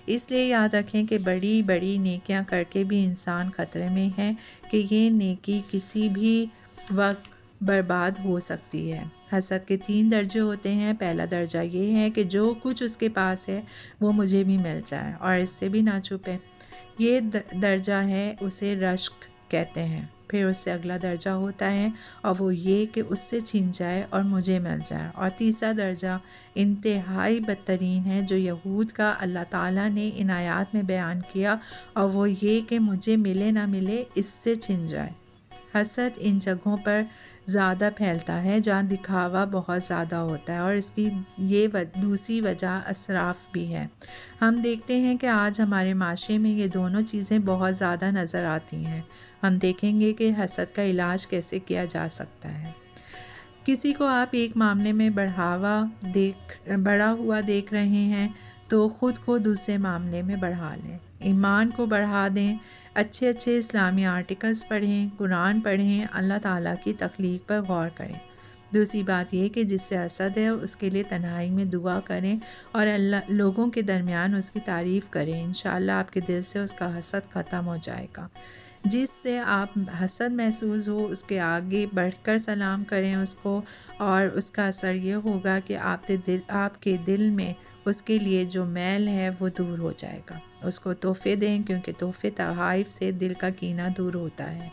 اس لیے یاد رکھیں کہ بڑی بڑی نیکیاں کر کے بھی انسان خطرے میں ہے کہ یہ نیکی کسی بھی وقت برباد ہو سکتی ہے۔ حسد کے 3 درجے ہوتے ہیں۔ پہلا درجہ یہ ہے کہ جو کچھ اس کے پاس ہے وہ مجھے بھی مل جائے اور اس سے بھی نہ چھپے، یہ درجہ ہے، اسے رشک کہتے ہیں۔ پھر اس سے اگلا درجہ ہوتا ہے اور وہ یہ کہ اس سے چھن جائے اور مجھے مل جائے، اور تیسرا درجہ انتہائی بدترین ہے جو یہود کا اللہ تعالیٰ نے ان آیات میں بیان کیا، اور وہ یہ کہ مجھے ملے نہ ملے اس سے چھن جائے۔ حسد ان جگہوں پر زیادہ پھیلتا ہے جہاں دکھاوا بہت زیادہ ہوتا ہے، اور اس کی یہ دوسری وجہ اسراف بھی ہے۔ ہم دیکھتے ہیں کہ آج ہمارے معاشرے میں یہ دونوں چیزیں بہت زیادہ نظر آتی ہیں۔ ہم دیکھیں گے کہ حسد کا علاج کیسے کیا جا سکتا ہے۔ کسی کو آپ ایک معاملے میں بڑھا ہوا دیکھ رہے ہیں تو خود کو دوسرے معاملے میں بڑھا لیں، ایمان کو بڑھا دیں، اچھے اسلامی آرٹیکلز پڑھیں، قرآن پڑھیں، اللہ تعالیٰ کی تخلیق پر غور کریں۔ دوسری بات یہ کہ جس سے حسد ہے اس کے لیے تنہائی میں دعا کریں اور لوگوں کے درمیان اس کی تعریف کریں، انشاءاللہ آپ کے دل سے اس کا حسد ختم ہو جائے گا۔ جس سے آپ حسد محسوس ہو اس کے آگے بڑھ کر سلام کریں اس کو، اور اس کا اثر یہ ہوگا کہ آپ کے دل میں اس کے لیے جو میل ہے وہ دور ہو جائے گا۔ اس کو تحفے دیں، کیونکہ تحفے تحائف سے دل کا کینہ دور ہوتا ہے۔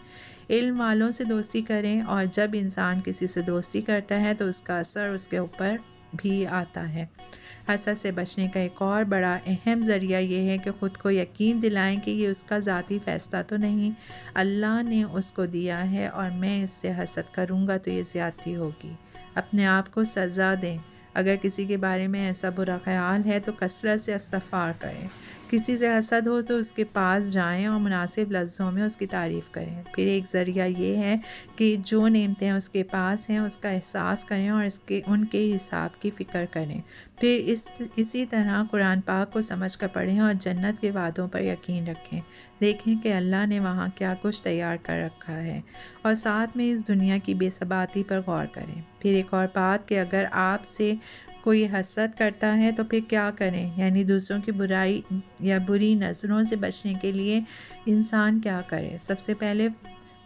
علم والوں سے دوستی کریں، اور جب انسان کسی سے دوستی کرتا ہے تو اس کا اثر اس کے اوپر بھی آتا ہے۔ حسد سے بچنے کا ایک اور بڑا اہم ذریعہ یہ ہے کہ خود کو یقین دلائیں کہ یہ اس کا ذاتی فیصلہ تو نہیں، اللہ نے اس کو دیا ہے، اور میں اس سے حسد کروں گا تو یہ زیادتی ہوگی۔ اپنے آپ کو سزا دیں۔ اگر کسی کے بارے میں ایسا برا خیال ہے تو کثرت سے استغفار کریں۔ کسی سے حسد ہو تو اس کے پاس جائیں اور مناسب لفظوں میں اس کی تعریف کریں۔ پھر ایک ذریعہ یہ ہے کہ جو نعمتیں اس کے پاس ہیں اس کا احساس کریں اور ان کے حساب کی فکر کریں۔ پھر اسی طرح قرآن پاک کو سمجھ کر پڑھیں اور جنت کے وعدوں پر یقین رکھیں۔ دیکھیں کہ اللہ نے وہاں کیا کچھ تیار کر رکھا ہے، اور ساتھ میں اس دنیا کی بے ثباتی پر غور کریں۔ پھر ایک اور بات کہ اگر آپ سے کوئی حسد کرتا ہے تو پھر کیا کریں، یعنی دوسروں کی برائی یا بری نظروں سے بچنے کے لیے انسان کیا کرے۔ سب سے پہلے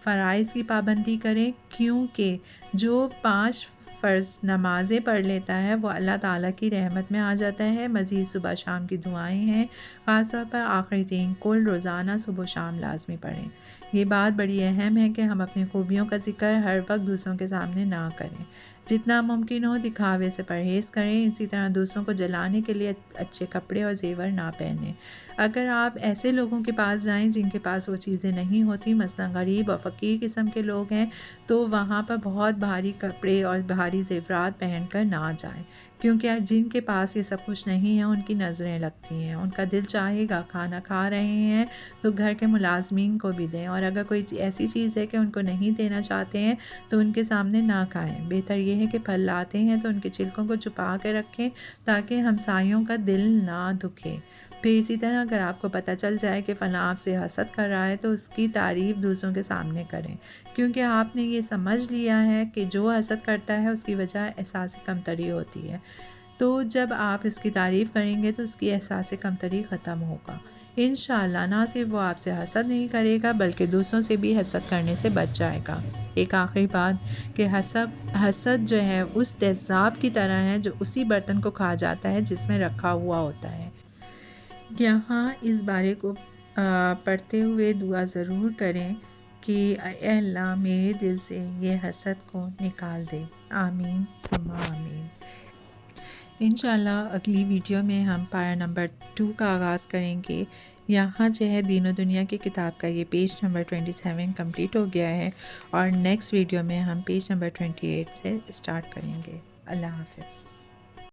فرائض کی پابندی کریں، کیونکہ جو 5 فرض نمازیں پڑھ لیتا ہے وہ اللہ تعالیٰ کی رحمت میں آ جاتا ہے۔ مزید صبح شام کی دعائیں ہیں، خاص طور پر آخری 3 کل روزانہ صبح و شام لازمی پڑھیں۔ یہ بات بڑی اہم ہے کہ ہم اپنی خوبیوں کا ذکر ہر وقت دوسروں کے سامنے نہ کریں۔ جتنا ممکن ہو دکھاوے سے پرہیز کریں۔ اسی طرح دوسروں کو جلانے کے لیے اچھے کپڑے اور زیور نہ پہنیں۔ اگر آپ ایسے لوگوں کے پاس جائیں جن کے پاس وہ چیزیں نہیں ہوتی، مثلا غریب اور فقیر قسم کے لوگ ہیں، تو وہاں پر بہت بھاری کپڑے اور بھاری زیورات پہن کر نہ جائیں، کیونکہ جن کے پاس یہ سب کچھ نہیں ہے ان کی نظریں لگتی ہیں۔ ان کا دل چاہے گا کھانا کھا رہے ہیں تو گھر کے ملازمین کو بھی دیں، اور اگر کوئی ایسی چیز ہے کہ ان کو نہیں دینا چاہتے ہیں تو ان کے سامنے نہ کھائیں۔ بہتر یہ ہے کہ پھل لاتے ہیں تو ان کے چھلکوں کو چھپا کے رکھیں تاکہ ہمسایوں کا دل نہ دکھے۔ پھر اسی طرح اگر آپ کو پتہ چل جائے کہ فلاں آپ سے حسد کر رہا ہے تو اس کی تعریف دوسروں کے سامنے کریں، کیونکہ آپ نے یہ سمجھ لیا ہے کہ جو حسد کرتا ہے اس کی وجہ احساس کمتری ہوتی ہے، تو جب آپ اس کی تعریف کریں گے تو اس کی احساس کمتری ختم ہوگا۔ انشاءاللہ نہ صرف وہ آپ سے حسد نہیں کرے گا بلکہ دوسروں سے بھی حسد کرنے سے بچ جائے گا۔ ایک آخری بات کہ حسد جو ہے اس تیزاب کی طرح ہے جو اسی برتن کو کھا جاتا ہے جس میں رکھا ہوا ہوتا ہے۔ یہاں اس بارے کو پڑھتے ہوئے دعا ضرور کریں کہ اے اللہ میرے دل سے یہ حسد کو نکال دے، آمین ثم آمین۔ انشاءاللہ اگلی ویڈیو میں ہم پارہ نمبر 2 کا آغاز کریں گے۔ یہاں جو ہے دین و دنیا کی کتاب کا یہ پیج نمبر 27 کمپلیٹ ہو گیا ہے، اور نیکسٹ ویڈیو میں ہم پیج نمبر 28 سے اسٹارٹ کریں گے۔ اللہ حافظ۔